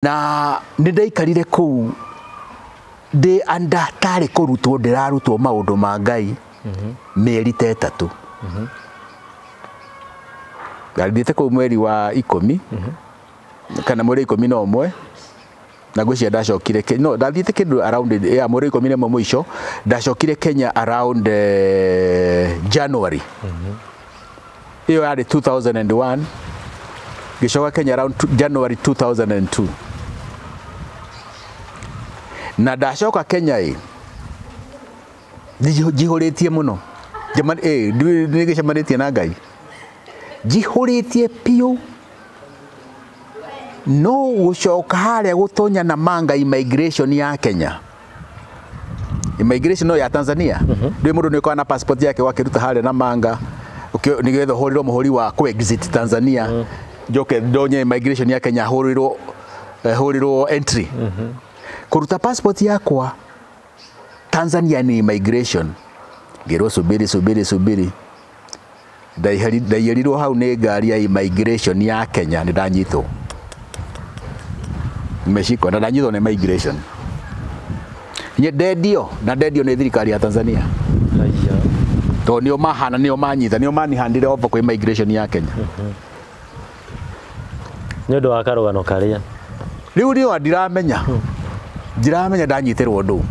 na ndaikarire kuu ndi anda tari kurutwo ndirarutwo maundu ma Ngai mieri 3 ngathiite kuu mweri wa 10 kana mweri 11 na gwicia ndacokire no ndathiite kindu around ya mweri 11 mwisho ndacokire Kenya around January iyo yari 2001 gicoka Kenya around January 2002 na ndacoka Kenya jihuritie muno jamani nigicemanitie na Ngai jihuritie piu no gucoka haria gutonya na manga immigration ya Kenya immigration no ya Tanzania ndi mundu niko na passport yake wakiruta haria na manga nigetha horirwo muhuri wa ku exit Tanzania joke donye immigration ya Kenya horirwo entry kuruta passport yakwa Tanzania ni immigration ngero subiri ndaiherirwo hau ni ngari ya immigration ya Kenya ni ndanyitwo meshiko na ndanyitwo ni immigration nye dedio na dedio ni thirikari ya Tanzania to nio mahana nio manyitha nio manihandire opa kwa immigration ya Kenya nyodo akarugano karia riu ndio ndiramenya ndanyitirwo ndu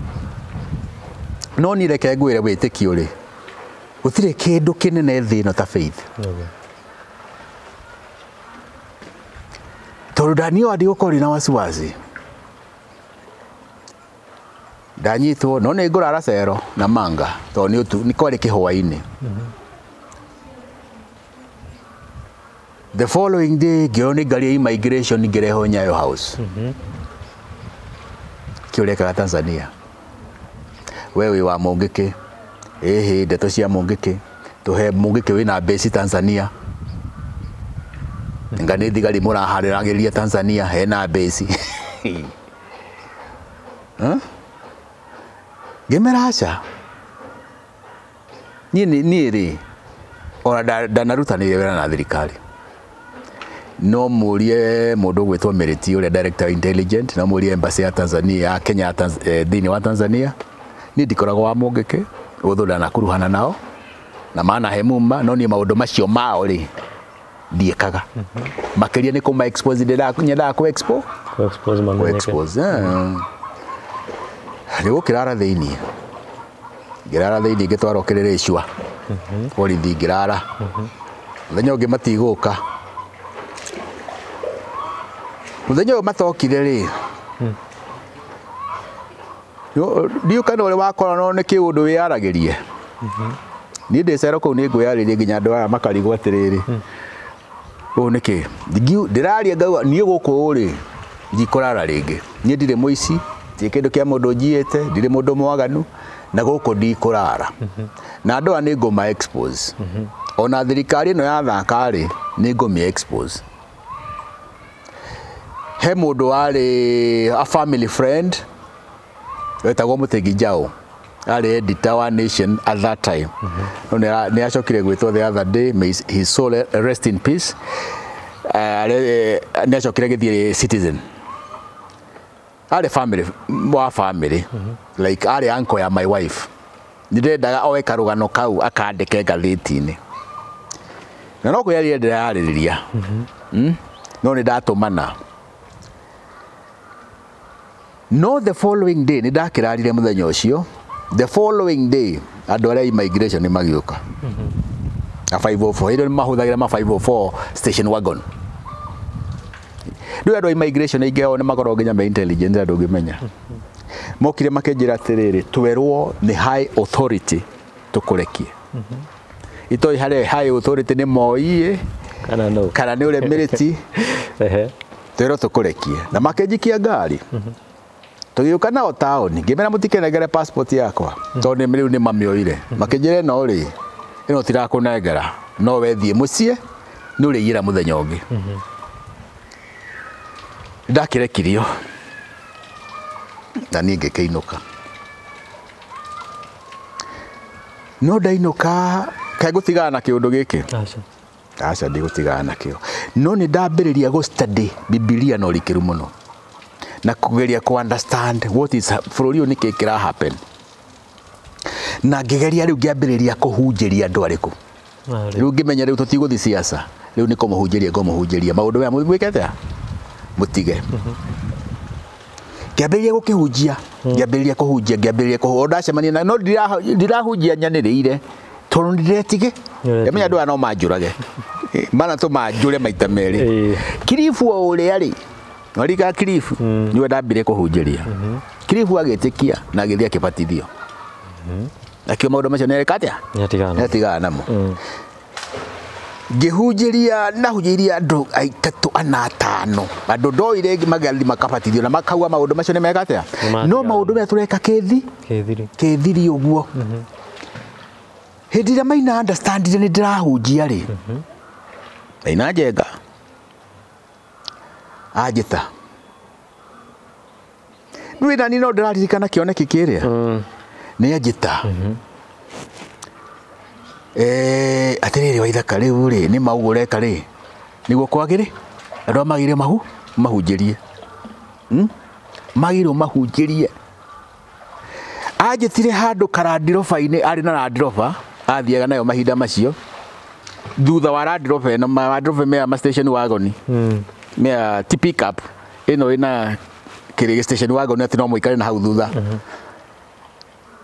no ni reke ngwire witikio ri gutire kindu kinene thino ta faith tondu ndanio andi gukori na wasiwasi ndanyitwo no ni ngurara cero na manga to ni kwari kihwa-ini the following day gioni ngari immigration ngereho Nyayo house kiureka Tanzania wewe wa Mungiki ndeto cia Mungiki tuhe Mungiki wina base Tanzania ngani thigari murahariragiria Tanzania hena base gemeracha ni ora danarutanire wera na thirikari no murie mundu gwitwo Meriti ule director intelligent na murie embassy ya Tanzania ya Kenya thini wa Tanzania ni ndikoragwo wa Mungiki uthura na kuruhana nao na maana hemuma no ni maundu macio mao ri ndiekaga makiria ni kuma expose nyenda ku expose riu kirara thini gitwaro kirereshwa borithi ngirara muthenya ungi matiguka muthenya matokire ri dio kana ore wakora no ne kiundu wiaragirie ni ndecero ko ni nguyaririe nginya andu aya makarigwo atiriri o niki ndiraria ngauga ni guku uri ngikorara ringi ni ndire muici ti kindu kia mundu njiete ndire mundu mwaganu na guku ndikorara na andu aya ni ngoma expose ona thirikari no ya thakari ni ngoma expose he mundu ari a family friend wetagwo Mutegi Njau ari editor wa Nation at that time no ni acokire gwitwo the other day, may his soul rest in peace ni acokire githie Citizen ari family like ari uncle ya my wife ndirendaga owe karugano kau akandike ngathiti-ini na no kuyari ndiraririria no ni ndatumana no the following day ni ndakirarire muthenya ucio the following day andu aria immigration ni magioka a 504 ndo mahuthagira ma 504 station wagon ndio andu immigration igeo ni magoro nginya me intelligence andu ngimenya mokire makenjira atiriri twerwo ni high authority tukurekie itoi hare high authority ni moiye kana ni ure Meriti twerwo tukurekie na makenjikia ngari tugiuka nao taoni ngimera mutikenegere passport yakwa tondu riu ni mamioire makinjire no ri ino tirakunengera no wethie mucie ni uriyira muthenya ungi ndakirekirio na ninge keinuka no ndainuka kai gutigana na kiundu giki aca ndigutigaga nakio no ni ndambiriria go study Biblia no rikiru muno na kugeria ku understand what is bũrũri ũyũ nĩkĩ kĩra happen na ngĩgeria rĩu ngĩambĩrĩria kũhunjĩria andũ arĩkũ rĩu ngĩmenya rĩu tũtigũthiĩ siasa rĩu nĩ kũmũhunjĩria maũndũ maya mwĩkete mũtige ngĩambĩrĩria gũkĩhunjia ngĩambĩrĩria kũhunjia ndacemania na no ndirahunjia nyanĩrĩire tondũ ndiretige menya andũ aya no manjũrage mana tũmanjũre maita merĩ Kirifu ũrĩa rĩ Warika Kirifu niwe ndambire kũhunjĩria Kirifu agĩtĩkia na agĩthiĩ akĩbatithio akĩo maũndũ macio nĩareka atĩa nĩatigana namo ngĩhunjĩria nahunjĩirie andũ aitatũ ana atano andũ ndoire magathi makabatithio na makauga maũndũ macio nĩmeka atĩa no maũndũ maya tũreka kĩthiri ũguo hĩndĩ ĩrĩa maina understandire nĩ ndĩrahunjia rĩ Maina Njenga anjĩta nĩ nani no ndĩraririkana kĩoneki kĩrĩa nĩ anjĩta atĩrĩrĩ Waithaka rĩu rĩ nĩ mau ũreka rĩ nĩguo kwagĩrĩ andũ magĩrĩo mahunjĩrie magĩrĩo mahunjĩrie anjĩtire handũ karandiroba-inĩ arĩ na randiroba athiaga nayo mahinda macio thutha wa randiroba ĩno randiroba mea station wagon mea pick up ĩno ĩna kĩrĩ station wagon atĩ no mũikare na hau thutha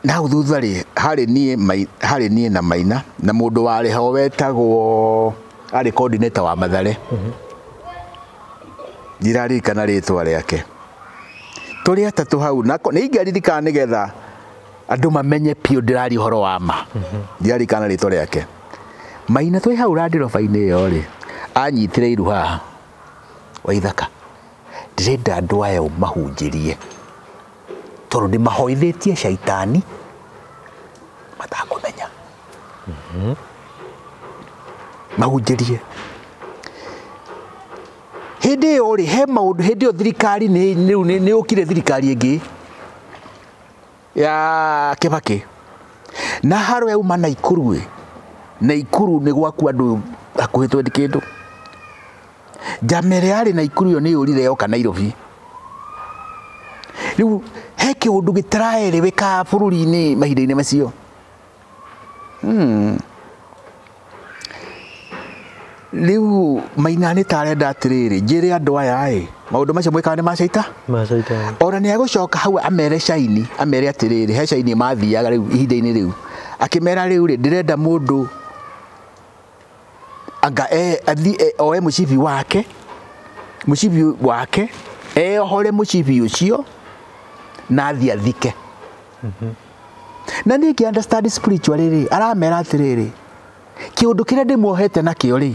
na hau thutha rĩ harĩ niĩ na Maina na mũndũ warĩ ho wetagwo arĩ coordinator wa Mathare ndiraririkana rĩtwa rĩake tũrĩ atatũ hau nĩ ingĩaririkana nĩgetha andũ mamenye piũ ndĩrari ũhoro wa ma ndiraririkana rĩtwa rĩake Maina twĩ hau randiroba-inĩ ĩyo rĩ anyitire iru haha Waithaka ndĩrenda andũ aya mahunjĩrie tondũ ndĩmahoithĩtie shaitani matakũmenya mahunjĩrie hĩndĩ ĩyo rĩ he maũndũ hĩndĩ ĩyo thirikari nĩ ũkire thirikari ĩngĩ ya Kibaki na haro yauma Naikuru nĩ gwaku andũ hakuhĩ 20 kĩndũ Jamere yarĩ Naikuru yo nĩ yũrire yoka Nairobi rĩu he kĩũndũ gĩtaraereweka bũrũri-inĩ mahinda-inĩ macio rĩu Maina nĩ tarenda atĩrĩrĩ njĩre andũ aya maũndũ macio mwĩkaga nĩ macaita ona nĩ agũcoka hau amere atĩrĩrĩ he caini mathiaga rĩu ihinda-inĩ rĩu akĩmera rĩu rĩ ndĩrenda mũndũ anga oe mũcibi wake ehore mũcibi ũcio na athiĩ athike na nĩ ngĩ understand spiritually rĩ aramera atĩrĩrĩ kĩũndũ kĩrĩa ndĩmuohete nakĩo rĩ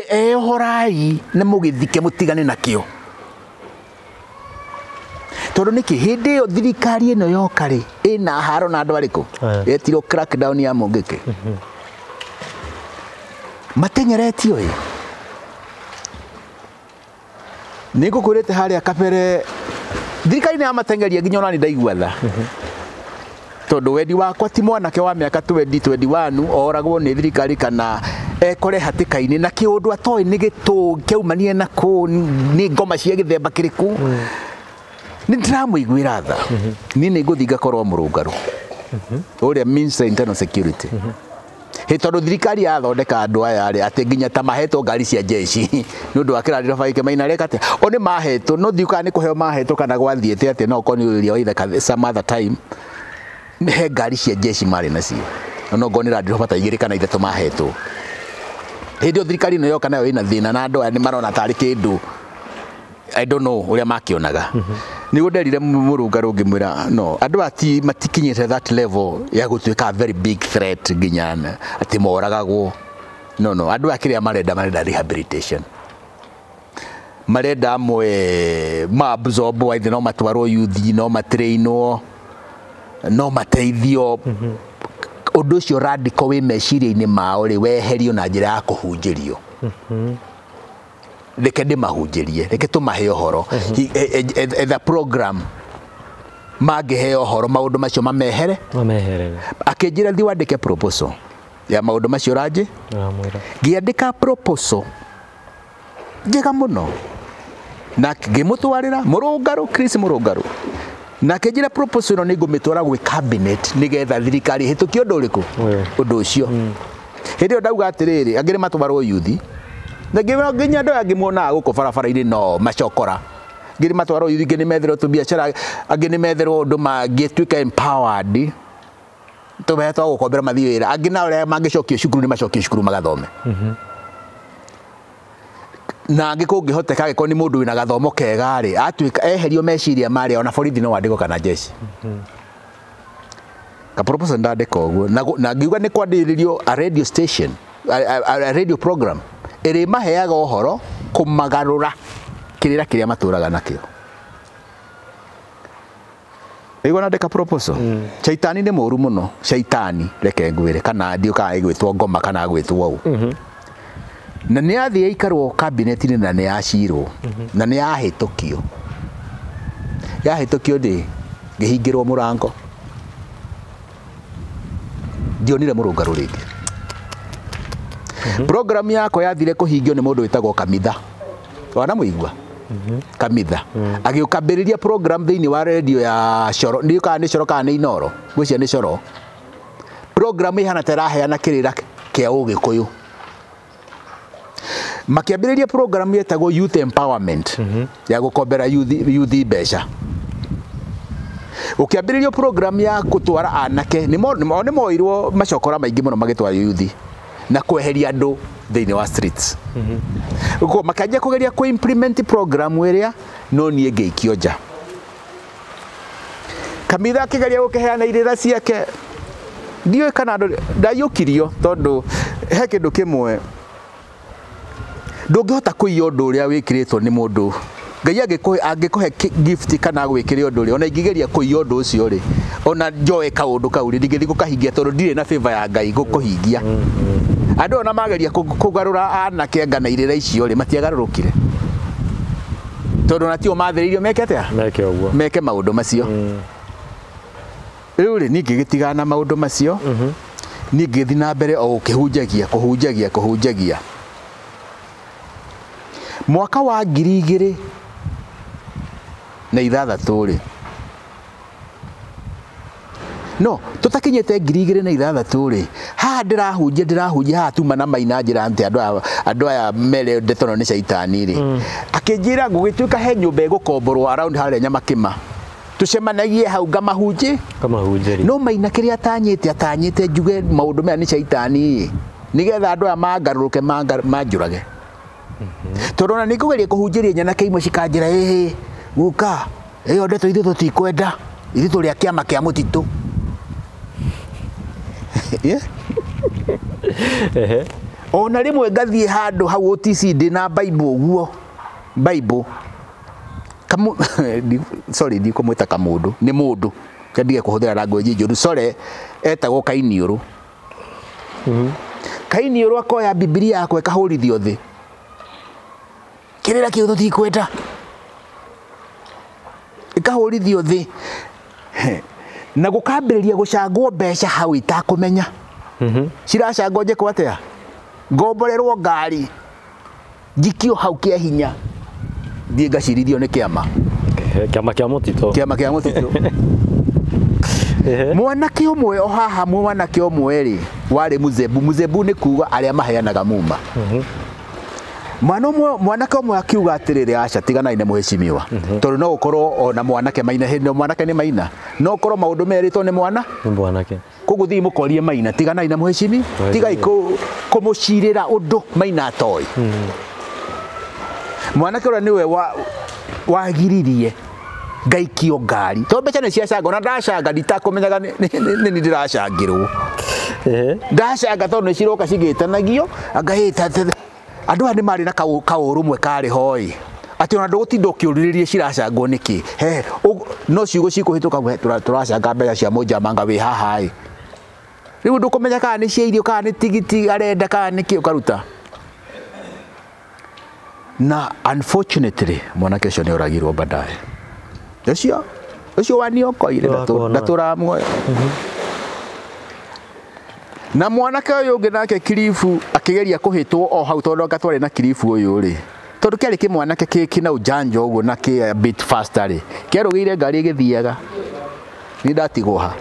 ehorai na mũgĩthike mũtigane nakĩo tondũ nĩkĩ hĩndĩ ĩyo thirikari ĩno yoka rĩ ĩna haro na andũ arĩkũ yetirwo crackdown ya Mungiki matenyeretio nĩ ngũkũrĩte harĩa kabere thirikari nĩ yamatengeria nginya ona nĩ ndaigua tha tondũ wendi wakwa ti mwanake wa mĩaka 2021 oragwo nĩ thirikari kana ekore hatĩka-inĩ na kĩũndũ atoĩ nĩ kĩaumanie nakũ nĩ ngoma cia gĩthemba kĩrĩkũ nĩ ndĩramũiguĩra tha niĩ nĩ ngũthiĩ ngakorwo mũrũngarũ ũrĩa Minister Internal Security tondũ thirikari yathondeka andũ aya rĩ atĩ nginya ta mahetwo ngari cia jeshi nĩ ũndũ wa kĩrandiroba gĩkĩ Maina areka atĩa o nĩ mahetwo no thiũkaga nĩ kũheo mahetwo kana gwathiĩte atĩ no ũkorwo nĩ Ūria Waithaka some other time he ngari cia jeshi marĩ nacio no ngorwo nĩ randiroba ta 2 kana 3 mahetwo hĩndĩ ĩyo thirikari ĩno yoka nayo ĩna thĩna na andũ aya nĩ marona tarĩ kĩndũ I don't know ũrĩa makĩonaga nĩ gũnderire mũrũngarũ ngĩmwĩra no andũ matikinyĩte that level ya gũtuĩka very big threat nginya atĩ moragagwo no andũ akĩrĩa marenda rehabilitation marenda amwe maabsorb waithe no matwarwo youth no matrainwo no mateithio ũndũ ũcio radical wĩ meciria-inĩ mao rĩ weherio na njĩra ya kũhunjĩrio reke ndĩmahunjĩrie reke tũmahe ũhoro the program mangĩhe ũhoro maũndũ macio mamehere akĩnjĩra thiĩ wandĩke proposal ya maũndũ macio ranjĩ ngĩandĩka proposal njega mũno na ngimutwarira Murungaru Chris Murungaru na kejira proposal no nigumitwara gwi cabinet nigetha thirikari hitukie undu uriku undu ucio hindi ndauga atiriri angire matwarwo yuthi na nginya ndo angimona guko barabara-ini no macokora ngiri matwarwo yuthi ngini metherwo tu biacara angini metherwo undu mangituika empowered tubehetwo gukombera mathiwira angi na uria mangicokio cukuru ni macokio cukuru magathome na angikungihoteka giko ni mundu wina gathomo kega ri atuika eherio meciria mari ona borithi no wandiko kana jeshi ka proposal ndandika uguo na ngiuga ni kwandiririo a radio station a radio program iri maheaga uhoro kumagarura kiria maturaga nakio Ego na deka proposal. Shaitani ni moru muno. Shaitani reke ngwire kana ndio ka igwitwo ngoma kana gwitwo au. Na ni athie ikarwo cabinet ni na ni acirwo. Na ni ahitokio. Yahitokio ndi ngihingirwo murango. Ndionire Murungaru ringi. Program yako yathire kuhingio ni mundu witagwo Kamitha. Wana muigwa. Kamitha agiukambiriria program thiini wa radio ya Coro ndio kana ni Coro kana ni Inoro gwicia ni Coro program ihana teraheana kirira kia Ugikuyu makiambiriria program yetagwo youth empowerment ya gukombera youth mbeca ukiambiriria program ya kutwara anake ni moirwo macokora maingi muno magitwara youth na kweheria andu thiini wa streets uko makajia kugeria ku implement program iria no nie ngeikionja Kamitha kigeria gukeheana irira ciake ndio kana ndayukirio tondu he kindu kimwe ndungihota kuiya undu uria wikiritwo ni mundu Ngai angikuhe gift kana gwikire undu uria ona ingigeria kuiya undu ucio ri ona njoe kaundu kau ri ngithi gukahingia tondu ndire na favor ya Ngai gukuhingia andu ona mageria kugarura anake ngana irira icio ri matiagarurukire tondu na tio mathiririo mekete meke uguo meke maundu macio riu ri ningi gitigana maundu macio ningi thi na mbere o kuhunjagia mwaka wa 2006 ri no tutakinyete 2006 ri ha ndirahunjia ha tuma na maina njira ante andu aya mere ndetono ni shaitani ri akinjira ngugituika he nyumba gukomborwo around hare Nyamakima tucemanagie hau ngamahunji no maina kiria atanyite njuge maundu maya ni shaitani nigetha andu aya mangaruruke manjurage torona nikugeria kuhunjiria nyanake imwe cikanjira guka iyo ndeto ithu tutikwenda ithu turi a kiama kia mutitu ona rimwe ngathie handu hau OTC ndi na Bible uguo Bible sorry ndi kumwita kamundu ni mundu kandige kuhuthira language njuru sorry etagwo Kainiuru Kainiuru akoya Biblia yako ekahurithio thi kirira kiu tutikwenda ikahurithio thi na gukambiriria gucangwo mbeca hau itakumenya ciracangwo nje kwatea ngomborerwo ngari njikio hau kia hinya thie ngacirithio ni kiama kia mutitu mwanake umwe o haha mwanake umwe ri wari muzebu ni kuga aria maheanaga muma mwanake umwe akiuga atiriri aca tigana ine muheshimiwa tondu no ukorwo ona mwanake maina hindi mwanake ni maina no ukorwo maundu meritwo ni mwanake kuguthi mukorie maina tigana ine muheshimi tigai kumucirira undu maina atoi mwanake ura niwe wagiririe ngaikio ngari to mbeca ni ciacanga na ndacanga nditakumenyaga ni ndiracangirwo ndacanga tondu ni ciroka cigitanagio angahita andu ani mari na kaurumwe kari hoi ati ona ndugutinda ukiuriririe ciracangwo niki no ciugo cikuhituka turacanga mbeca cia moja manga wi haha riu ndukumenya kana ni cia irio kana ni tigiti arenda kana niki ukaruta na unfortunately mwanake ucio ni uragirwo baadaye ucio waniokoire ndaturamwe na mwanake uyu ungi nake kirifu akigeria kuhitwo o hau tondu ngatwari na kirifu uyu ri tondu kiari kimwanake kina ujanjo uguo na ki a bit faster ri kiarugire ngari igithiaga ni ndatigwo ha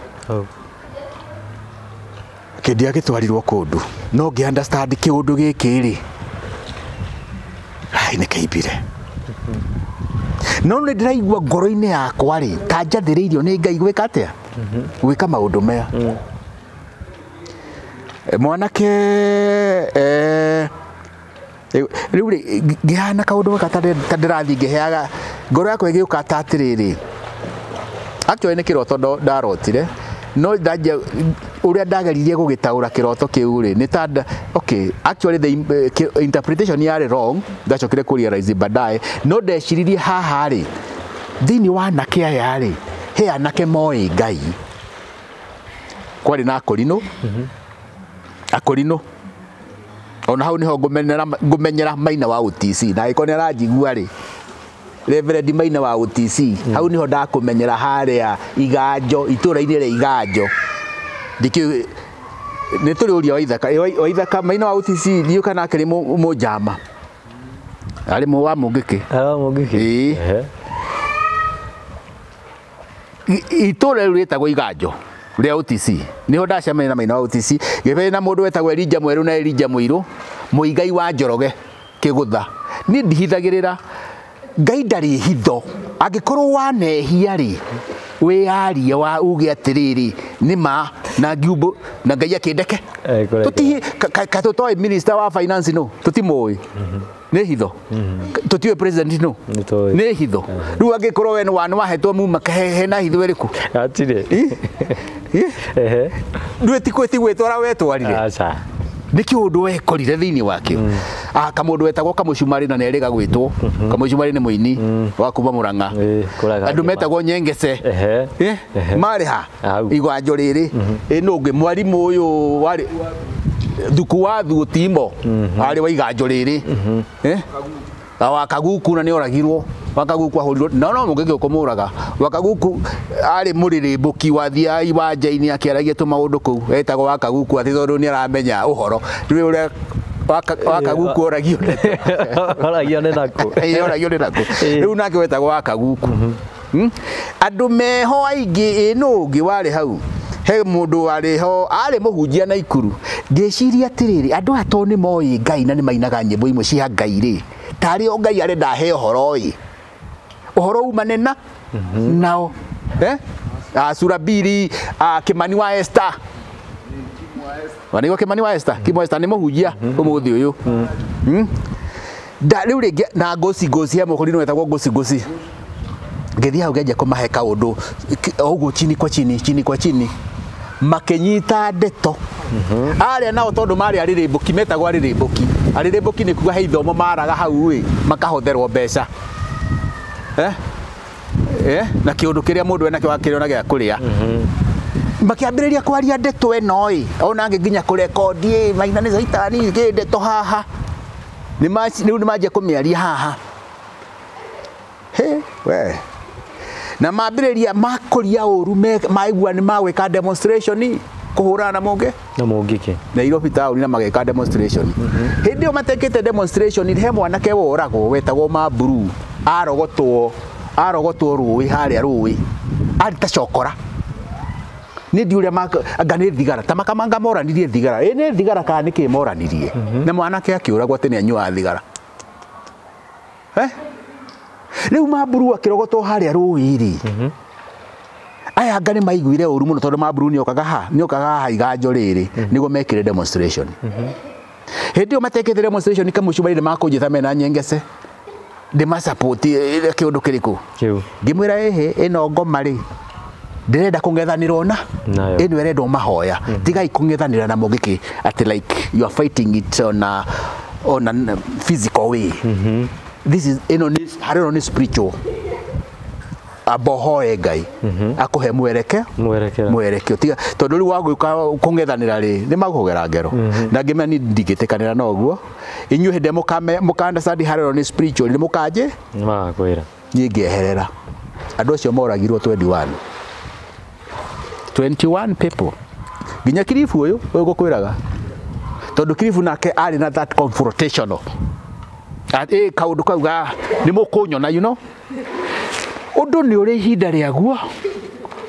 kindia gitwarirwo kundu no ngi understand kiundu giki ri ai ne kaibire no ni ndiraigua ngoro-ini yakwa ri ta njathiriirio ni Ngai gwika atia gwika maundu maya mwanake riu ri ngihana kaundu gaka ta ndirathi ngiheaga ngoro yakwa igiuka atiriri actually ni kiroto ndarotire no ndaje uria ndageririe gugitaura kiroto kiu ri ni tada okay actually the interpretation yari wrong ndacokire ku realize baadaye no ndeciririe haha ri thini wa nake aya ri he anake moi Ngai kwari na akorino akorino ona hau niho ngumenyera Maina wa UTC na ikone ranjigua ri Reverend Maina wa UTC hau niho ndakumenyera haria iganjo itura-ini ri iganjo ndiki ni turi uria wa ithaka Maina wa UTC ndiu kana akiri mujama ari mu wa Mungiki Mungiki itura ritagwo iganjo ria UTC niho ndacemania na Maina wa UTC gibe na mundu wetagwo Elijah Mweru na Elijah Muiru muigai wa Njoroge kigutha ni ndihithagirira Ngai ndari hitho angikorwo wanehia ri wiaria wa uge atiriri nima na ngiumbu na Ngai akindeke tuti katotoi minister wa finance no tutimoi ni hitho tutiwe president no ni hitho riu angikorwo we ni wahetwo mu makahehe na hitho iriku atire ndweti gwetwara wetwarire acha niki undu wekorire thiini wake kamundu wetagwo Kamucumari na neriga gwitwo Kamucumari ni muini wa kuma Murang'a andu metagwo Nyengece mari ha igwanjo riri nungi mwarimu uyu wari thuku wa Thutimo ari wa iganjo riri Wakaguku na ni oragirwo Wakaguku ahurirwo no Mungiki ukumuraga Wakaguku ari muririmbuki wathia iwanja-ini akiaragia tu maundu kuu etagwo Wakaguku ati tondu ni aramenya uhoro riu uria Wakaguku oragio ni naku oragio ni naku riu nake wetagwo Wakaguku andu meho aingi nungi wari hau he mundu wari ho ari muhunjia na ikuru ngeciria atiriri andu ato ni moi Ngai na ni mainaga nyimbo imwe cia Ngai ri tari o Ngai ari ndahe uhoro ii uhoro umanena nao Surabiri Kimani wa Esther wanigo Kimani wa Esther Kimo Esther ni muhunjia umuthi uyu da riu ringi na gosi ya mukorino wetagwo gosi ngethia hau ngeja kumahe kaundu ugu chini kwa chini makenyita ndeto aria nao tondu mari aririmbuki metagwo aririmbuki ni kuga he ithomo maraga hau wi makahotherwo mbeca na kiundu kiria mundu ena kiona gia kuria makiambiriria kwaria ndeto eno ona nginya kurekodi Maina ni zaitani ndeto haha ni maje kumiaria haha we na mambiriria makoria uru maigua ni magwika demonstration kuhurana na Mungiki Nairobi town na mageka demonstration hindi o matekete demonstration he mwanake woragwo wetagwo Maburu arogotwo ruwi haria ruwi ari ta cokora ni ndiuria agane thigara ta makamanga moranirie thigara ni thigara kana niki moranirie na mwanake akiuragwo tene anyua thigara riu Maburu akirogotwo haria ruwi ri aya ngani maiguire uru muno tondu Maburu ni okaga ha iganjo riri nigo mekire demonstration hindi o matekete demonstration Kamucumari ni makunjitha mena Nyengece de support kiundu kiriku ngimwira ino ngoma ri ndirenda kungethanirwo na ino irenda mahoya tigai kungethanira na Mungiki at like you are fighting it on a physical way this is in spiritual abohoe Ngai akuhe mwerekeo tiga tondu ri wagwika kungethanira ri ni magugera ngero na ngimenya ni ndigitikanira noguo inyu hinde mukanda sadi harero ni spiritual ni mukaje makwira ngeherera andu acio moragirwo 21 people ginya Kirifu uyu gukwiraga tondu Kirifu nake ari na that confrontational kaundu kauga ni mukunyona you know undu ni uri ihinda riaguo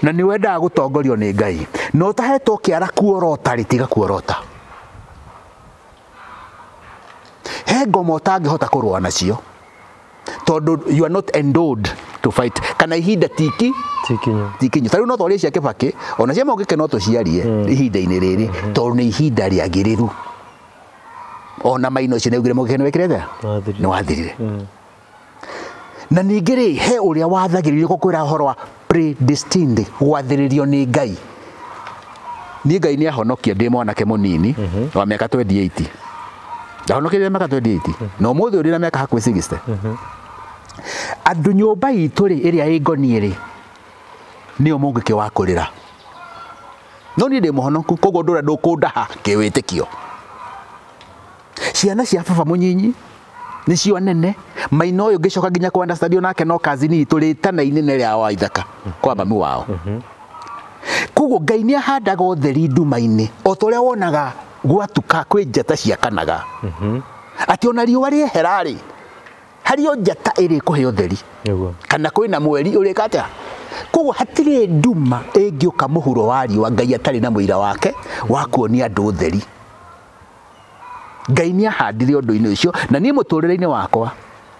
na ni wenda gutongorio ni Ngai no tahetwo kiara kuorota ritiga kuorota he ngomo utangihota kurua nacio tondu you are not endowed to fight kana ihinda tikinyo tariu no twaria cia Kibaki ona cia Mungiki no tuciarie ihinda-ini riri tondu ni ihinda riagiriru ona maino cio neugire Mungiki ni wekirete ni wathirire na ningiri he uria wathagiririo gukwira horo wa predestined gwathiririo ni Ngai ni Ngai ni ahonokia ndi mwanake munini wa miaka 28 ndahonokirie miaka 28 no muthi uri na miaka hakuhi 60 andu nyumba itu ri iria ingoni ri ni Mungiki wakurira no ni ndi muhonoku koguo ndura ndukundaha kiwitikio ciana cia baba munyinyi ni cio nene maino uyu ngicoka nginya kwa understand onake no kazini itu ritana inene ria wa ithaka kwa mami wao koguo Ngai ni ahandaga utheri nduma-ini o toria wonaga gwatuka kwi njata ciakanaga ati ona riũa rĩehera-rĩ hario njata ĩrĩ kũhe ũtheri kana kwĩna mweri ũrĩka atĩa koguo hatirĩ nduma ĩngĩũka mũhuro wa riũa Ngai atarĩ na mũira wake wa kuonia andũ ũtheri Ngai nĩ ahandire ũndũ-inĩ ũcio na niĩ mũtũrĩre-inĩ wakwa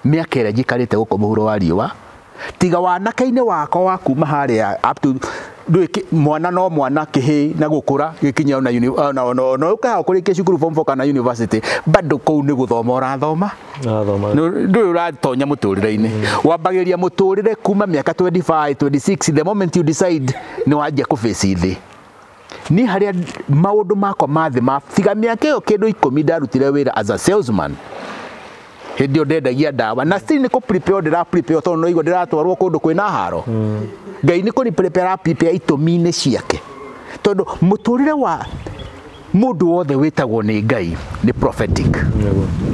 mĩaka ĩrĩa njikarĩte gũkũ mũhuro wa riũa tiga wanake-inĩ wakwa wa kuma harĩa up to mwana no mwana kihi na gukura gikinya na ukaha kurikia cukuru form 4 kana university bado kou ni guthoma urathoma ndu uratonya muturire-ini wambagiria muturire kuma miaka 25 26 the moment you decide ni wajia ku face thi ni haria maundu makwa mathi tiga miaka iyo kindu 10 ndarutire wira as a salesman hindi ndendagia ndawa na still niko prepare ndira prepare tondu no igo ndiratwarwo kundu kwina haro Ngai niko ni prepare prepare itomine ciake tondu muturire wa mundu wothe witagwo ni Ngai ni prophetic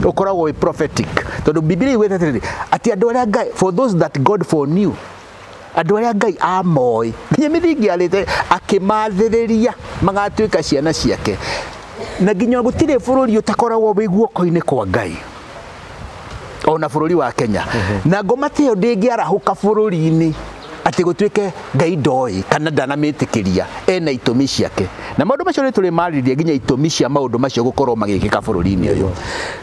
ukoragwo wi prophetic tondu Biblia iwetete ati andu aria Ngai for those that God foreknew andu aria Ngai amoi nginya mithingi arite akimathiriria magatuika ciana ciake na nginya gutire bururi utakoragwo wi guoko-ini kwa Ngai ona bururi wa Kenya na ngoma tio ndingiarahuka bururi-ini ati gutuike Ngai ndoi kana ndanamitikiria ena itumi ciake na maundu macio ni tuli maririe nginya itumi cia maundu macio gukorwo magikika bururi-ini uyu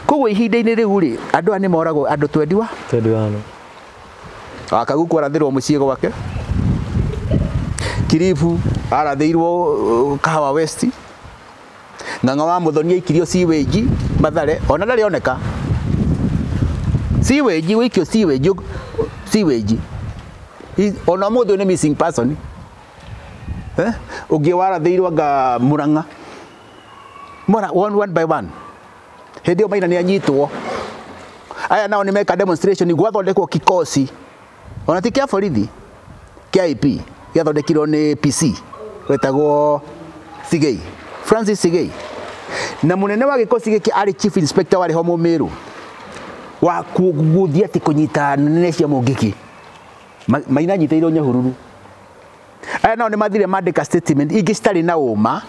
koguo ihinda-ini riu ri andu ani moragwo andu 21 akaguku arathirwo muciĩ gwake Kirifu arathirwo Kahawa West Ng'ang'a wa Muthoni ikirio siweji Mathare ona ndarioneka siweji wikio siweji ona mundu ni missing person ugi warathirwo nga Murang'a one by one hindi maina ni anyitwo aya nao ni meka demonstration gwathondekwo kikosi ona ti kia borithi kia IP gĩathondekirwo ni PC wetagwo Sigei Francis Sigei na munene wa gikosi giki ari chief inspector wari ho Mumiru wa kuguthia ti kunyita nene cia Mungiki maina nyiteirwo Nyahururu aya nao ni mathire mandika statement ingi citari na uma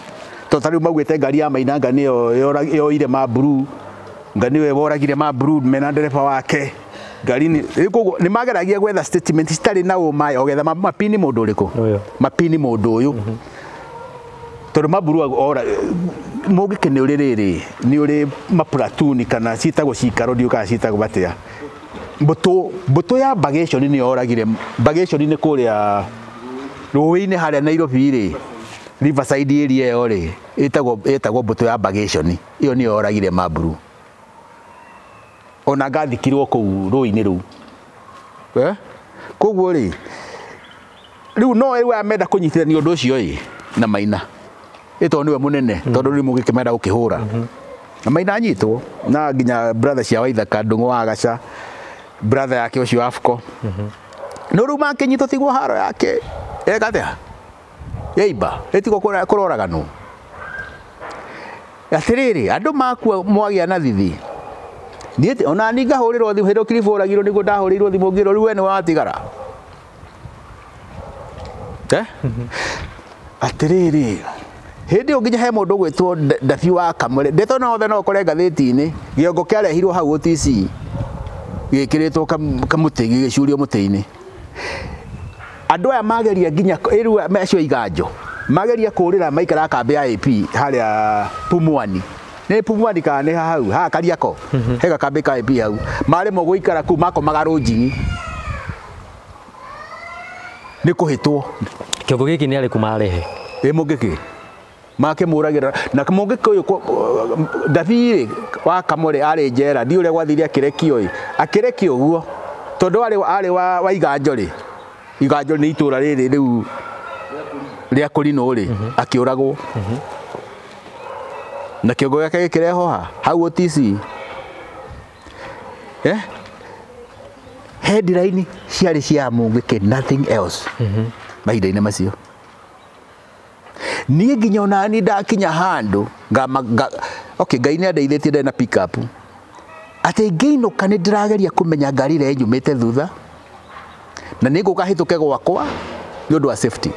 to tari maugite ngari ya maina ngani yo ire maburu ngani we woragire maburu mena ndereba wake ngari ni mageragia gwetha statement citari na uma ogetha mapini mundu uriku mapini mundu uyu tondu maburu ora Mungiki ni uri riri ni uri maplatoon kana citagwo cikaro ndiuka citagwo batia mbuto ya bagation ni oragire bagation ni kuria ruwi-ini haria Nairobi ri Riverside area yo ri itagwo mbuto ya bagation iyo ni oragire maburu ona gathikirwo kuu ruwi-ini ru koguo ri riu no riu amenda kunyitithania undu ucio ri na maina ito niwe munene tondu ri Mungiki menda ukihura na maina anyitwo na nginya brother cia Waithaka Ndung'u wa Gaca brother yake ucio Afco no riu makinyitwo tigwo haro yake ekatea yeiba etiko kuroragano atiriri andu makua mwagia na thithi ndiete ona ninga hurirwo thimu hindo Kirifu uragirwo nigo ndahurirwo thimu ngiro riu ene watigara atiriri hindi unginya he mundu gwitwo Ndabi wa Kamure ndeto no othe no kore ngathiti-ini giongo kiarehirwo hau OTC gikiritwo kamuti gigicurio muti-ini andu aya mageria nginya riu acio iganjo mageria kurira maikara kambi ya AP haria Pumwani ni Pumwani kana ni hau ha Kariako hega kambi ka AP hau mari mo guikara ku mako magarunji ni kuhitwo kiongo giki ni ari kumarehe Mungiki make muragira na Mungiki uyu Dathiri wa Kamore ari njera ndi uria gwathire akirekio uguo tondu ari wa iganjo ri iganjo ni itura riri riu ria kurino ri akiuragwo na kiongo yake gikireho hau OTC headline ciari cia Mungiki nothing else mahinda-inĩ macio niĩ nginya ona ni ndakinya handu okay Ngai nĩ andeithĩtie ndĩ na pick up atĩ ngĩinũka nĩ ndĩrageria kũmenya ngari ĩrĩa nyumĩte thutha na nĩ ngũka hĩtũke gwakwa nĩ ũndũ wa safety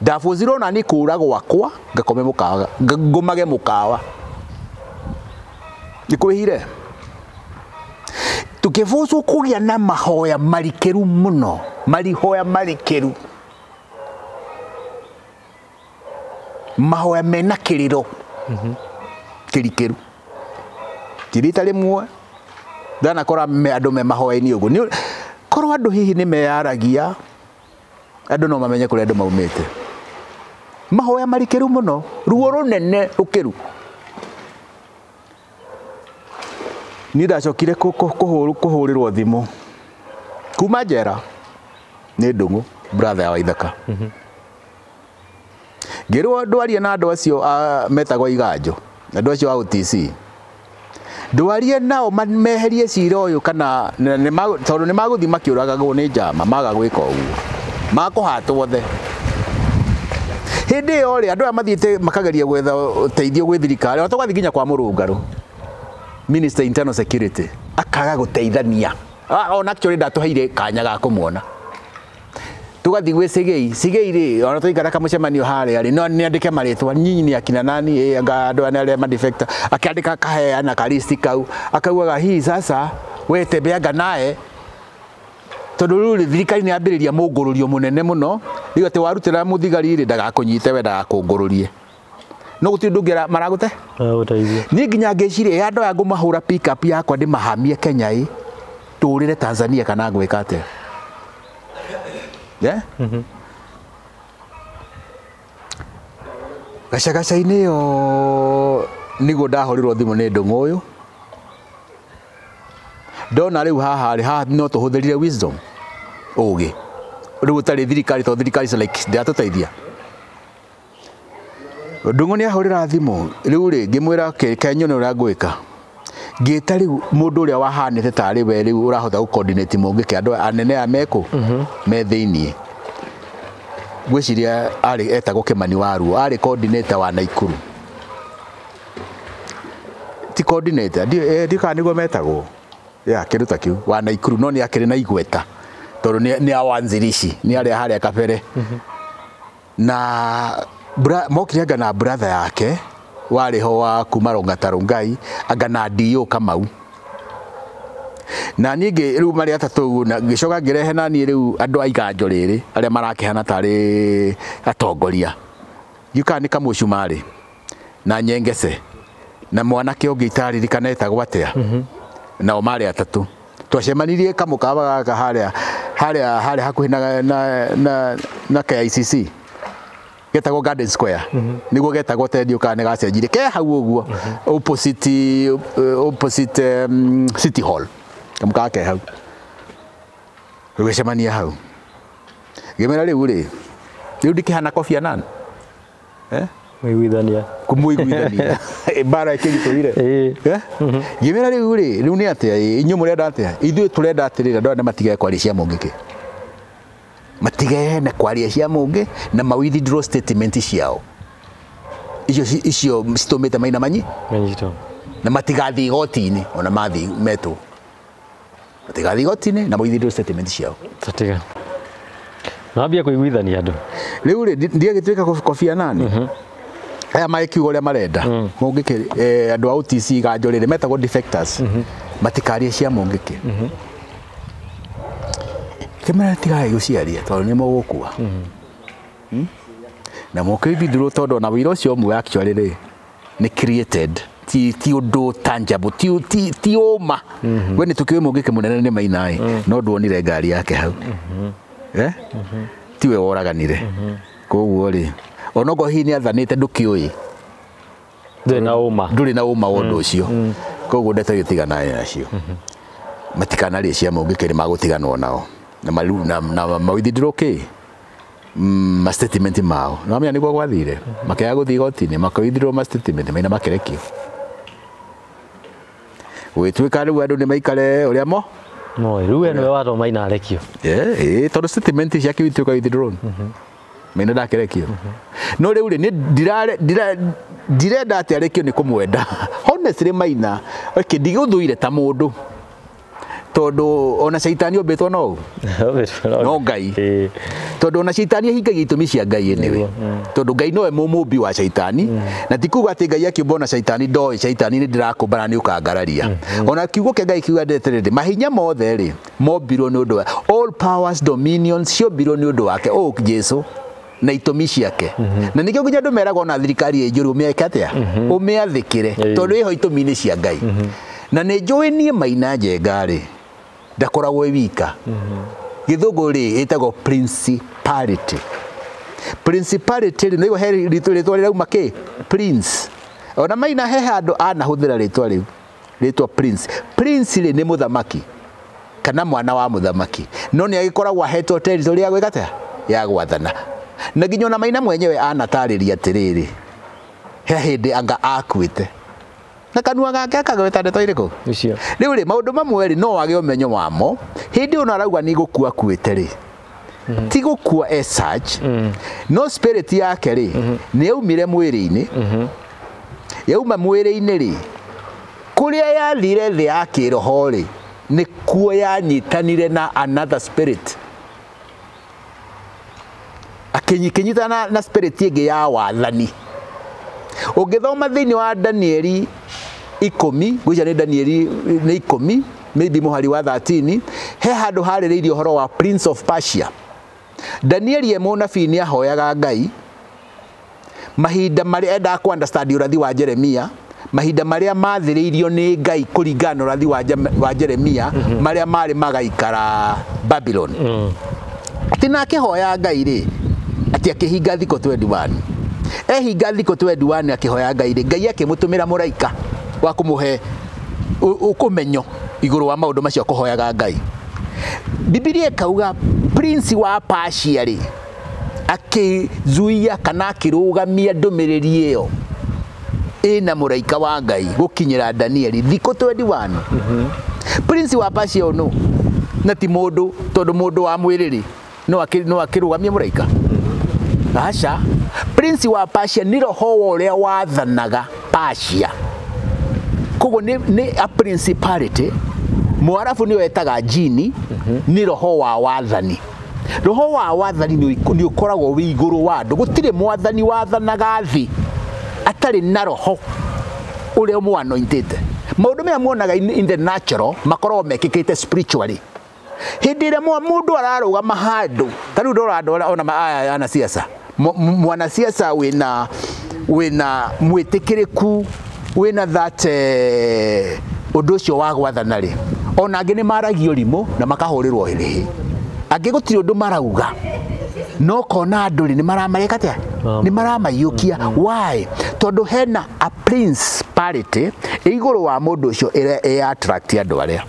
ndabũzirwo na nĩ kũra gwakwa ngakome mũkawa ngũmage mũkawa nĩ kwĩhire tukĩbũcwo kũgĩa na mahoya marikĩru mũno marihoya marikĩru mahoya mena kiriro kirikeru kirita rimwe ndana kora andu me mahoya-ini ugu ni korwo andu hihi ni meyaragia andu no mamenye kuri andu maumite mahoya marikeru muno ruo runene rukiru ni ndacokire kuhurirwo thimu kuma njera ni ndungu brother wa Ithaka ngirwo ndwarie na andu acio metagwo iganjo andu acio wa OTC ndwarie nao meherie cira uyu kana tondu ni maguthi makiuragagwo ni njama maga gwika uguo makuhatwo the hindi yo ri andu mathiite makageria gwetha uteithio gwi thirikari ona tugwathi nginya kwa Murungaru Minister Internal Security akaga guteithania ona actually ndatuheire kanya ga kumuona tugathi gwe sigei ri ona tuikara kamucemanio hare ari no ni andike maritwa nyinyi ni akina nani anga andu ane ma defector akiandika kaheana ka list kau akauga hii sasa we tembeanga nae tondu ruri thirikari ni ambiriria mungururio munene muno rigo te warutira muthigari ri ndagakunyite we ndagakungururie no guti ndungera maragute utaithia ni nginya ngeciria andu aya ngumahura pick up yakwa ndimahamie Kenya turire Tanzania kana gwika atia gacagaca-inĩ yo niguo ndahorirwo thimu nĩ ndũng'ũ ũyũ ndona rĩu haha no tũhũthĩrire wisdom ũgĩ rĩu ũtarĩ thirikari tondũ thirikari like ndĩratũteithia ndũng'ũ nĩ ahũrĩra thimũ rĩu rĩ ngĩmwĩra kenyone ũrĩa ngwĩka ngĩta rĩu mũndũ ũrĩa wahanĩte tarĩ we rĩu ũrahota gũ-coordinate Mungiki andũ anene a mekũ me thĩiniĩ gwiciria ari etagwo Kimani Waruo ari coordinator wa Naikuru ti coordinator ndi kana niguo metagwo kiruta kiu wa Naikuru no ni akiri na igweta tondu ni awanzirici ni ari haria kabere na mokirianga na brother yake wari ho wa kuma Rongatarungai anga na dio Kamau na ninge riu mari atatu na gicoka ngirehe na ni riu andu a iganjo riri aria marakihana tari atongoria yuka ni kamucumari na nyengese na mwanake ungi itaririkana etagwo atia na omari atatu twacemanirie kamukawa gaka haria hakuhi na KICC getagwo Garden Square niguo getagwo tendio kana gacenjire ke hau uguo opposite City Hall kamukake hau rwecemania hau gemera riu ri ndikihana Kofi Annan muiguithania kumuiguithania bara ikigitũire gemera riu ni atia inyu murenda atia ithuĩ turenda atirira ndona matige kwaria cia Mungiki matige na kwaria cia Mungi na ma withdraw statement ciao icio citumite maina manyi na matigathi igoti-ini ona mathi metu matigathi igoti-ini na withdraw statement ciao tatiga nambia kuiguithania andu riu ri ndiagituika Kofi Annan aya maikiuga uria marenda Mungiki andu a OTC iganjo riri metagwo defectors matikarie cia Mungiki kimera tigae guciaria tondu ni mogukua na Mukithirwo tondu na wira ucio mwe actually ri ni created ti undu tangible ti uma we ni tukiwe Mungiki munene ni mainai no nduonire ngari yake hau tiwe woraganire koguo ri onogo hi ni athanite ndukiui nduri na uma wondu ucio koguo ndeto gitigana nacio matikana ri cia Mungiki ni magutiganwo nao na mawithirwo ki ma statement mao no amya niguo gwathire makaya guthi gotini makawithirwo ma statement maina makerekio wetwika riu andu ni maikare uria mo riu eno wato maina arekio tondu statement cia kiwitwo kawithirwo maina ndakerekio no riu ri ni direnda ati arekio ni kumwenda honestly maina ndiguthuire ta mundu tondu ona shaitani obetwo no ngai tondu ona shaitani hingagia itumi cia ngai niwe tondu ngai nowe mumumbi wa shaitani na tikuga ati ngai akiumbona shaitani ndoi shaitani ni ndirakumbana ni ukangararia ona kiugo ke ngai kiuga ndeterere mahinya mothe ri mombirwo ni undu all powers dominions ciombirwo ni undu wake Jesu na itumi ciake na nikio nginya ndu meragwo na thirikari njuru umiake atia umiathikire tondu iho itumi ni cia ngai na ni njui nie maina njengari ndakoragwo wika githungu ri itago principality no he ritwa rauma ki prince ona maina he handu anahuthira ritwa riu ritwa prince ri ni muthamaki kana mwana wa muthamaki no ni agikoragwo ahetwo territory ya gwikata ya gwathana na nginya ona maina mwenyewe anatariria atiriri he hindi anga akuite na kanua gake akagweta ndeto iriku icio riu ri maundu mamwe ri no wage umenyo wamo hindi ona arauga ni gukua kuite ri ti gukua as such no spirit yake ri ni yaumire mwiri-ini yauma mwiri-ini ri kuria yathire thi ya kiroho ri ni kuo yanyitanire na another spirit akinyitana na spirit ingi ya wathani ungithoma thiini wa Danieli 10 gwica ni Danieli ni 10 maybe muhari wa 13 he handu haririirie uhoro wa Prince of Persia Danieli ye munabii ni ahoyaga ngai mahinda mari enda ku understand urathi wa Jeremia mahinda maria mathiriirio ni ngai kuringana urathi wa Jeremia maria mari magaikara Babylon tina akihoya ngai ri ati akihinga thiko 21 ehinga thiko 21 akihoya ngai ri ngai akimutumira muraika wa kumuhe ukumenyo iguru wa maundu macio kuhoyaga ngai Biblia ikauga prince wa Persia ri akizuia kana akirugamia ndumiriri iyo ina muraika wa ngai gukinyira Danieli thiko 21 prince wa Persia no na ti mundu tondu mundu wa mwiriri no akirugamia muraika acha prince wa Persia ni roho uria wathanaga Persia kogo ni a principality mwarafu ni wetaga jini ni roho wa wathani ni ukoragwo wi iguru wa andu gutire mwathani wathanaga thi atari na roho uria mu anointed maundu me muonaga in the natural makorwo mekikite spiritually hindi ria mundu araruga mahandu tari ndorado ona ana siasa mwana siasa wina mwitikiriku wina that undu ucio wa gwathana ri ona angi ni maragio rimo na makahurirwo hirihi angi gutiri undu marauga no kona andu ri ni maramareka atia ni maramayukia why tondu hena a principality iguru wa mundu ucio e attract andu aria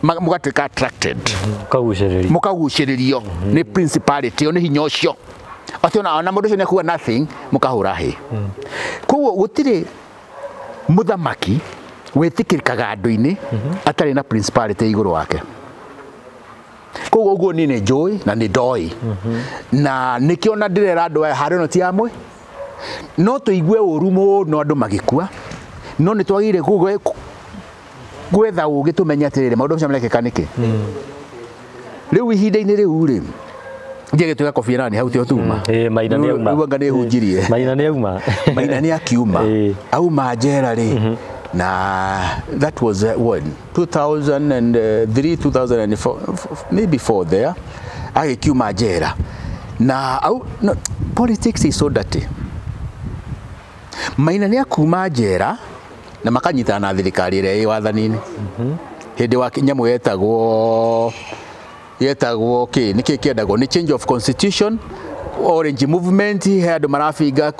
mugatuika attracted mukaguciririo ni principality ni hinya ucio ationa ona mundu ucio ni kuga nothing mukahura hi koguo gutiri muthamaki wetikirikaga andu-ini atari na principality iguru wake koguo uguo ni njui na ni ndoi na nikiona ndirera andu hari no ti amwe no tuigue uru muno andu magikua no ni twagire gwetha ugi tumenya atirire maundu macio marekeka niki riu ihinda-ini riu ri ngege tuga kofia nani hau tio tuma maina ni auma hunjirie maina ni auma maina ni akiuma auma njera ri na that was when 2003 2004 maybe 4 there agikiuma njera na no, politics is so dirty. Maina ni akuma njera na makanyita na thirikari ire wathanini hindi wa kinyamu yetagwo niki kiendagwo ni change of constitution. Orange movement head marafiga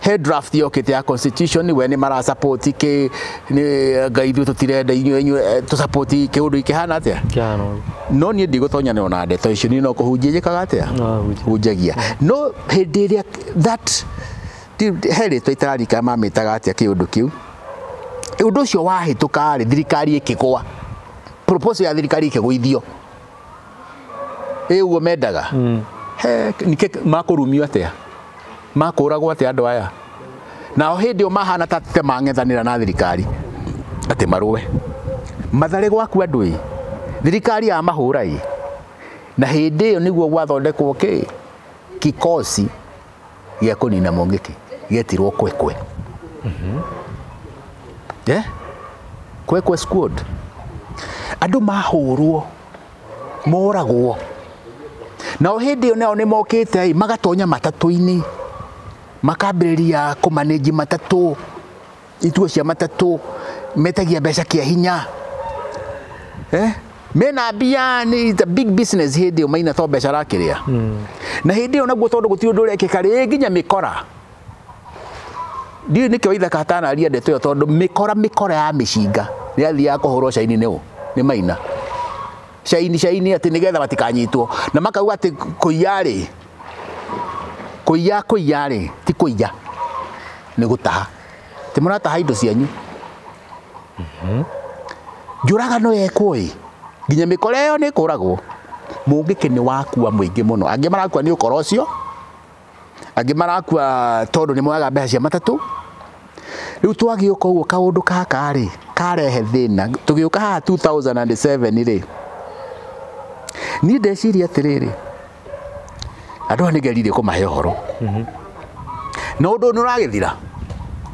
head draft yokete ya constitution when mara support ke ni gaidu tutirenda inyu to support ke undu ikihana atia kiano no ni ndigotonya na ndeto icio ni no kuhunjie kaga atia hunjagia no hindi that heri twitarari kama mitaga atia ke undu kiu undu cio wahituka ri thirikari ikigwa proposal ya thirikari ikigwithio ugo mendaga nike makurumio atia makuragwo atia andu aya na hindi o mahana tate mangethanira na thirikari ati marue mathare gwaku andu thirikari ya mahura na hindi iyo niguo gwathondekwo kikosi gya kunina Mungiki getirwo kwekwe kwekwe squad andu mahurwo moragwo na hindi yo nao ni mokite magatonya matatu-ini makambiriria ku manage matatu ituo cia matatu metagia mbeca kia hinya mena bia ni the big business hindi yo maina to mbeca rakiria na hindi yo naguo tondu guti undu rekeka ri nginya mikora ndi ni kyo ithaka hatana aria ndeto yo tondu mikora ya mishinga ni athia kuhurwo caini ni maina shaini ati nigetha batikanyitwo na makauga ati kuiya ti kuiya ni gutaha ti murataha indo cianyu njuragano yekwo nginya mikora yo ni kuragwo Mungiki ni wakua muingi muno angi marakua ni ukoro ucio angi marakua tondu ni mwaga mbeca cia matatu riu twagiuka uguo kaundu kaka ri karehe thina tugiuka ha 2007 ri ni ndeciria atiriri andu ni gerire kumahe horo no undu nuragithira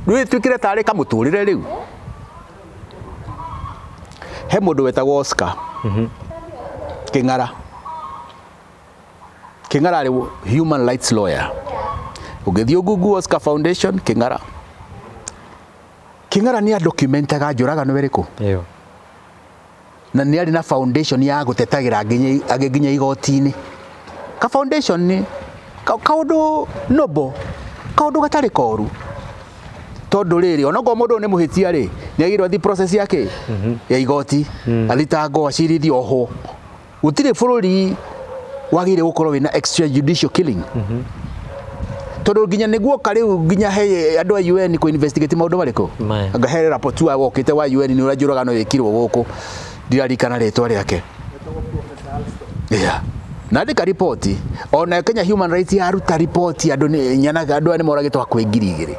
riu twikire tari kamuturire riu he mundu wetagwo Oscar King'ara ari human rights lawyer ugithio Google Oscar Foundation King'ara ni a documentaga njuragano weriku iyo na ni ari na foundation ya gutetagira agiginya igoti-ini ka foundation ni kaundu nobo kaundu gatari koru tondu riri onogo mundu ni muhitia ri ni agirwo thi process yake ya igoti athitangwo acirithio ho gutire bururi wagire gukorwo wina extrajudicial killing tondu nginya niguo kariu nginya he andu a UN ku investigate maundu mariko anga he report wa wokite wa UN ni urajuragano yekirwo guku ndirarikana ritwa riake na ndika report ona Kenya human rights ya ruta report andu ni nyanaga andu ni moragitwa kwa ngirigiri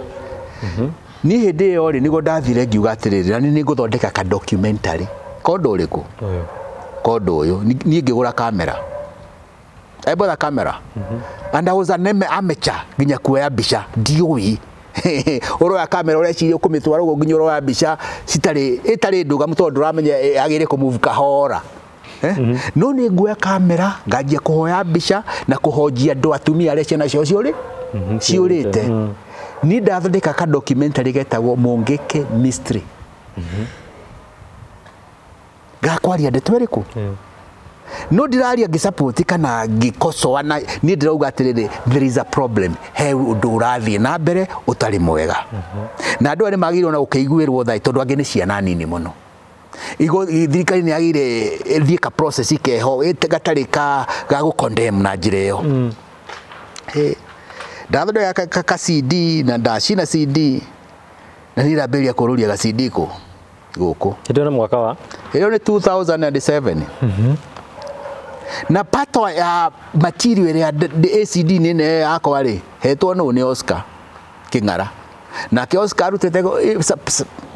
ni hindi yo ri nigo ndathire ngiuga atiriri na ni nguthondeka ka documentary kondo uriku kondo uyu ni ngigura kamera ebola kamera and I was an amateur nginya kuoya mbica ndiui oroya kamera ureciria ukumitwara ugo nginya oroya mbica itari nduga mutondu ramenya agire ku move kahora no ni nguoya kamera ngajia kuhoya mbica na kuhojia andu atumia aria ciana cio ciurite ni ndathondeka ka documentary getagwo Mungiki mystery gakwaria ndeto iriku no ndiraria ngisupport kana ngikosoa na ni ndirauga atiriri there is a problem he undu urathie na mbere utari mwega na andu ari magirwo na ukeiguirwo thai tondu angi ni ciana nini muno igo thirikari ni agire thie ka process ikeho gatari ga gu condemn na njira iyo ndathondo ya ka CD na ndacina CD na niraberia kururia ga CD ko guku ndio na mwaka wa hiyo ni 2007 na pato ya material ya ACD nene akwa ri hetwo no ni Oscar King'ara na ke Oscar rutete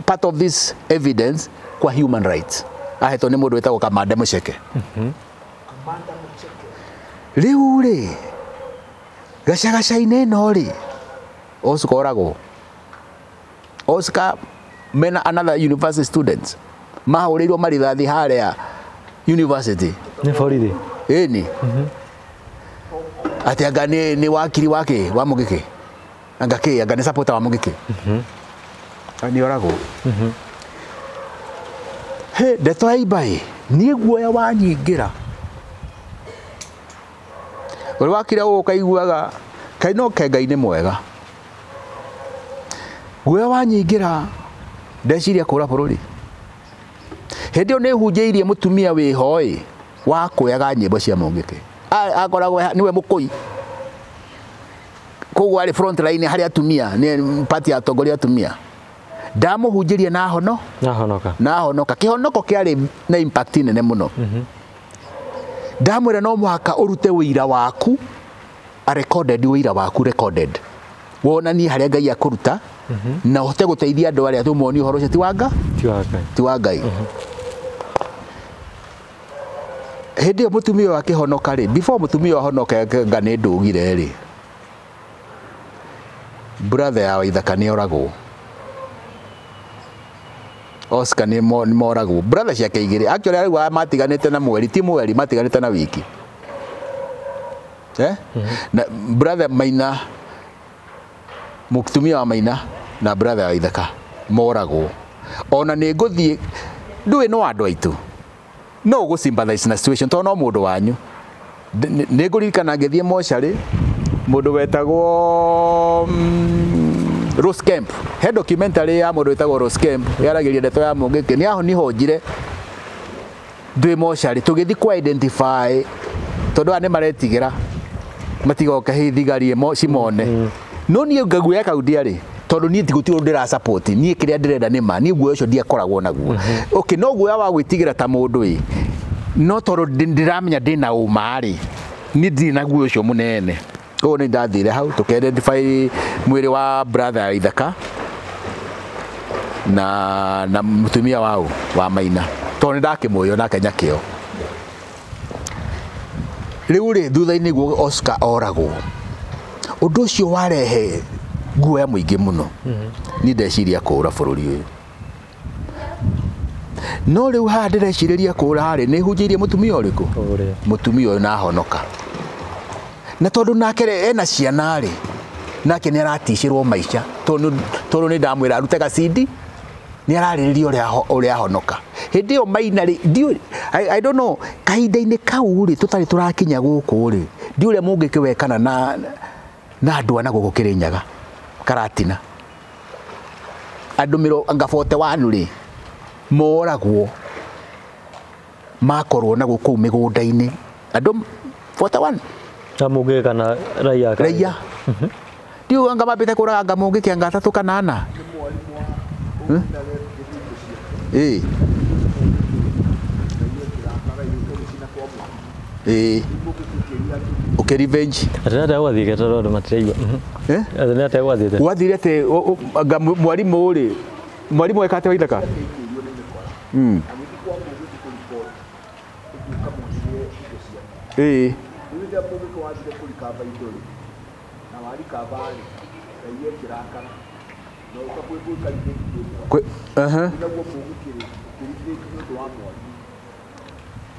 part of this evidence kwa human rights ahetwo ni mundu wetagwo Kamanda Mucheke riu ri gacagacaine no ri Oscar oragwo Oscar mena another university students mahũrĩirwo marithathi harĩa university Nĩ borithi. Ĩni. Ati anga ni wakiri wake wa Mungiki. Anga ni supporter wa Mungiki. Ani oragwo. He ndeto aibai ni guoya wanyingira. Uri wakira ukaiguaga kaino kengai-inĩ mwega. Guoya wanyingira ndeciria kũra bũrũri. Hĩndĩ ĩyo nĩ hunjĩirie mũtumia wĩhoi wa kuoyaga nyĩmbo cia Mungiki. Akoragwo niwe mũkũi. Koguo arĩ front line harĩa atumia nĩ party ya atongoria atumia. Ndamuhunjĩria na honoka. Kĩhonoko kĩarĩ na impact nene mũno. Ndamwĩra no mũhaka ũrute wĩira waku wĩira waku recorded. Wonanie harĩa Ngai akũruta na ũhote gũteithia andũ arĩa tũmonie ũhoro ũcio ti wa Ngai. Hĩndĩ ĩyo mũtumia wake honoka rĩ, before mũtumia honoka anga nĩ ndũgire rĩ, brother ya Waithaka nĩ oragwo. Oscar nĩ moragwo. Brother ciake igĩrĩ actually arĩgwa matiganĩte na mweri, ti mweri, matiganĩte na wiki. Na brother Maina, mũtumia wa Maina na brother ya Waithaka moragwo. Ona nĩ ngũthiĩ ndũĩ no andũ aitũ. No go sympathize na situation to no mundu wanyu. Nĩ ngũririkana ngĩthiĩ mocarĩ mundu wetagwo Rose Camp. He documentary ya mundu wetagwo Rose Camp yaragĩria ndeto ya Mungiki. Nĩ aho niho njire ndwĩ mocarĩ tũgĩthi ku identify tondu ane maretigĩra matigoke hithigarie Simone. No niĩ ngaguoya kaundiarĩ tondu niĩ tigũtirwo ndĩra support niĩ kĩrĩa ndĩrenda nĩ ma niĩ guoya ũcio ndiakoragwo naguo. Okay, no guoya wa gwĩtigĩra ta mũndũ ĩ no tondu ndiramenya ndĩna ũma rĩ niĩ ndirĩ na guoya ũcio mũnene. Koguo nĩ ndathire hau tũke identify mwĩrĩ wa brother ya Ithaka na mũtumia wa Maina tondu ndakĩmuoya nake nyakĩo. Rĩu rĩ thutha-inĩ guo Oscar oragwo. Ũndũ ũcio warehe guoya mũingĩ mũno. Ni ndeciria kũra bũrũri ũyũ. No rĩu haha ndĩrecirĩria kũra harĩ nĩ hunjĩirie mũtumia ũrĩkũ? Mũtumia ũyũ na honoka. Na tondu nake ena ciana rĩ nake nĩ araticĩrwo maica tondu nĩ ndamwĩra arute gacidi nĩ ararĩrĩria ũrĩa honoka. Hĩndĩ ĩyo Maina rĩ I don't know kahinda-inĩ kau rĩ tũtarĩ tũrakinya gũkũ rĩ ndiũrĩa Mungiki wekana na andũ ana gũkũ Kĩrĩnyaga Karatina. Andũ anga 41 rĩ moragwo makorwo na gũkũ mĩgũnda-inĩ. Andũ 41 ta Mungiki kana raia. Ndiũ anga mabĩte kũraga anga Mungiki anga 3 kana 4. Okay, revenge. Atenda gwathire tondũ matiraigua. Atenda gwathire. Wathire te anga mwarimu rĩ. Mwarimu ekate wa Ithaka.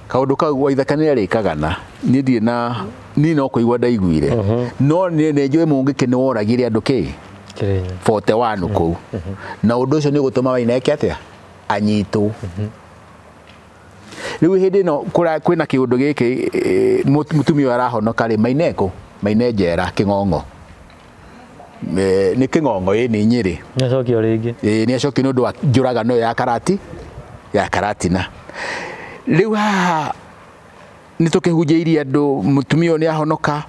Kaundu kau wa Ithaka nĩ arĩkagana niĩ ndirĩ na niĩ no kũigua ndaiguire no nĩ njũĩ Mungiki nĩ woragire andũ kĩ 41 kũu na ũndũ ũcio nĩ gũtũma Maina eke atĩa anyitwo. Rĩu hĩndĩ ĩno kwĩna kĩũndũ gĩkĩ mũtumia ũyũ arahonoka rĩ Maina njera Kĩng'ong'o. Nĩ Kĩng'ong'o nĩ Nyĩrĩ. Nĩacokio rĩngĩ. Nĩ acokio nĩ ũndũ wa njũragano ya Karatina. Rĩu haha nĩ tũkĩhunjĩirie andũ mũtumia ũyũ nĩ ahonoka.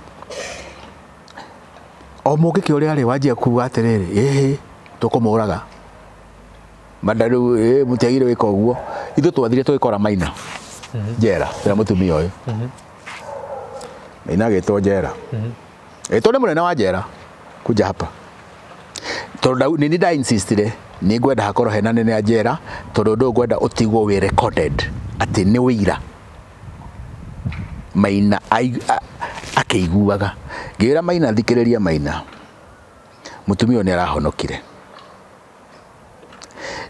O Mungiki ũrĩa arĩ wanjia kuuga atĩrĩrĩ tũkũmũraga. Mandaru mũtiagire wĩka ũguo. Ithuĩ twathire tũgĩkora Maina njera na mũtumia ũyũ. Maina agĩtwo njera. Etwo nĩ mũnene wa njera kuja hapa. Tondu nĩ nda insistire nĩ ngwenda hakorwo hena nene ya njera tondu ũndũ ngwenda ũtigwo wĩ recorded atĩ nĩ wĩira. Maina akĩiguaga. Ngĩra Maina thikĩrĩria Maina. Mũtumia ũyũ nĩ arahonokire.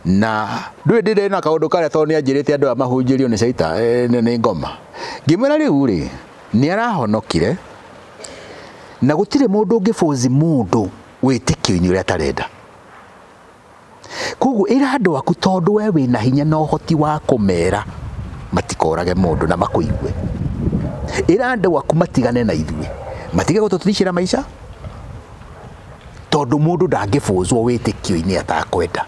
na ndwe ndire na kaundu karia to ni anjirite andu amahunjirio ni caita ni ngoma ngimwira riu ri ni arahonokire na gutire mundu ngifuzi mundu witikio-ini uria tarenda koguo ira andu aku tondu we wina hinya na uhoti wa kumera matikorage mundu na makuigue ira andu aku matigane na ithui matige gututishira maisha tondu mundu ndangifuzwo witikio-ini atakwenda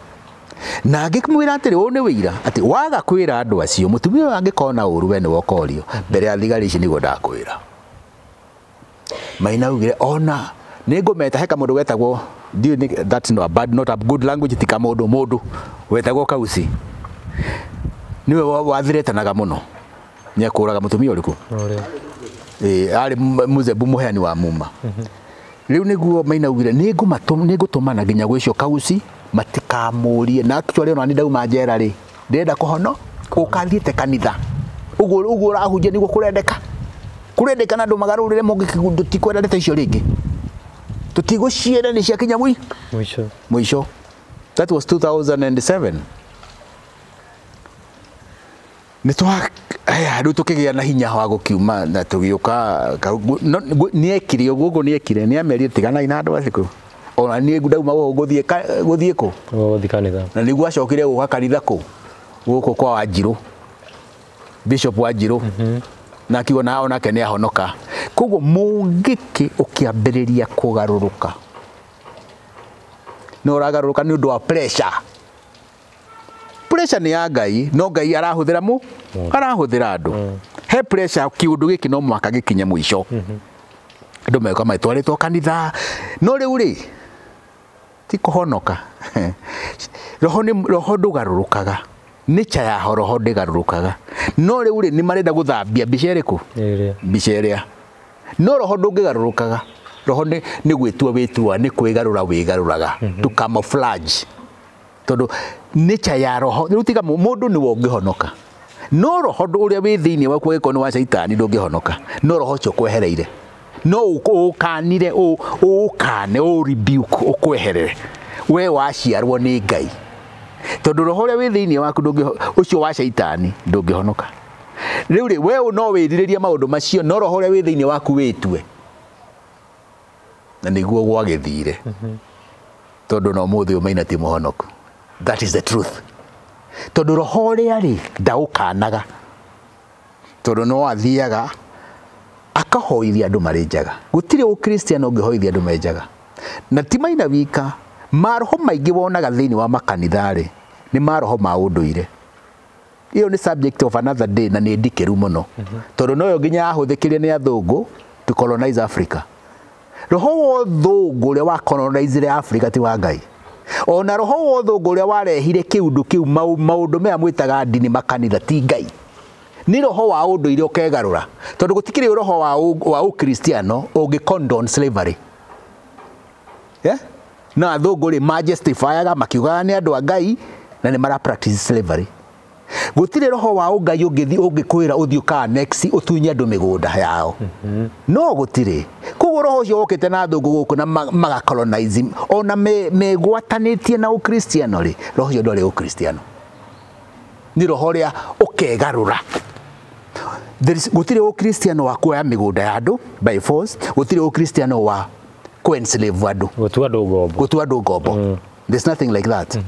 na angikimwira atiri u ni wira ati waga kwira andu acio mutumia angikona uru we ni wokorio mbere ya thigari ici nigo ndakwira Maina ugire ona ningumeta heka mundu wetagwo that's not a good language tika mundu wetagwo Kausi niwe wathiretanaga muno nyekuraga mutumia uriku ari muzebu muheani wa muma riu niguo Maina ugire ningutumana nginya gwicio Kausi matikamurie na actually ona ni ndauma njera ri ndenda kuhono ukathiete kanitha uguo urahunjia niguo kurendeka na andu magarurire Mungiki tutikwendete icio ringi tutigucienda ni cia kinya mwisho that was 2007 nitwa riu tukigia na hinya wa gukiuma na tugiuka niekire uguo niekire ni amerie tigana ina andu aciku ona nie ndauma guthie ku kanitha na niguo acokire guka kanitha ku guku kwa Wanjiru Bishop Wanjiru na kiona onake ni ahonoka koguo Mungiki ukiambiriria kugaruruka no ragaruruka ni undu wa pressure ni ya Ngai no Ngai arahuthira arahuthira andu he pressure kiundu giki no mwaka gikinya mwisho andu meko maitwaritwo kanitha no riu ri ti kuhonoka roho ndugarurukaga nicha ya roho ndigarurukaga no riu ri ni marenda guthambia biceriku biceria no roho ndungigarurukaga roho ni gwitua witua ni kwigarura wigaruraga to camouflage tondu nicha ya roho riu tiga mundu ni wongihonoka no roho uria wi thiini wa kwegekoni wa caitani ndungihonoka no roho cio kwehereire no ukanire ukane rebuke ukweherere we waciarwo ni Ngai tondu roho uria wi thiini waku ucio wa caitani ndungihonoka riu ri we no wiririria maundu macio no roho uria wi thiini waku witue na niguo gwagithire tondu no muthi umaina ti muhonoku that is the truth tondu roho uria ri ndaukanaga tondu no athiaga akahoithia andu marinjaga gutire ukristiano ungihoithia andu menjaga na ti Maina wika maroho maingi wonaga thiini wa makanithari ni maroho ma unduire iyo ni subject of another day na ni ndikiru muno tondu noyo nginya ahuthikirie ni athungu to colonize Africa roho wo thungu ria wa colonize Africa ti wa Ngai ona roho wo thungu ria warehire kiundu kiu maundu mea mwitaga ndini makanitha ti Ngai ni roho wa unduire ukegarura tondu gutikire roho wa ukristiano ungicondone slavery na athungu ri majustifyaga makiugaga ni andu a Ngai na ni mara practice slavery gutire roho wa Ngai ungikwira uthio ka next utunye andu migunda yao no gutire koguo roho cio ukite na athungu guku na maga colonize ona megwatanitie na ukristiano ri roho cio ndori ukristiano ni roho ria ukegarura gutire ukristiano wa kuoya migunda ya andu by force gutire ukristiano wa enslave andu gutua andu ngombo there's nothing like that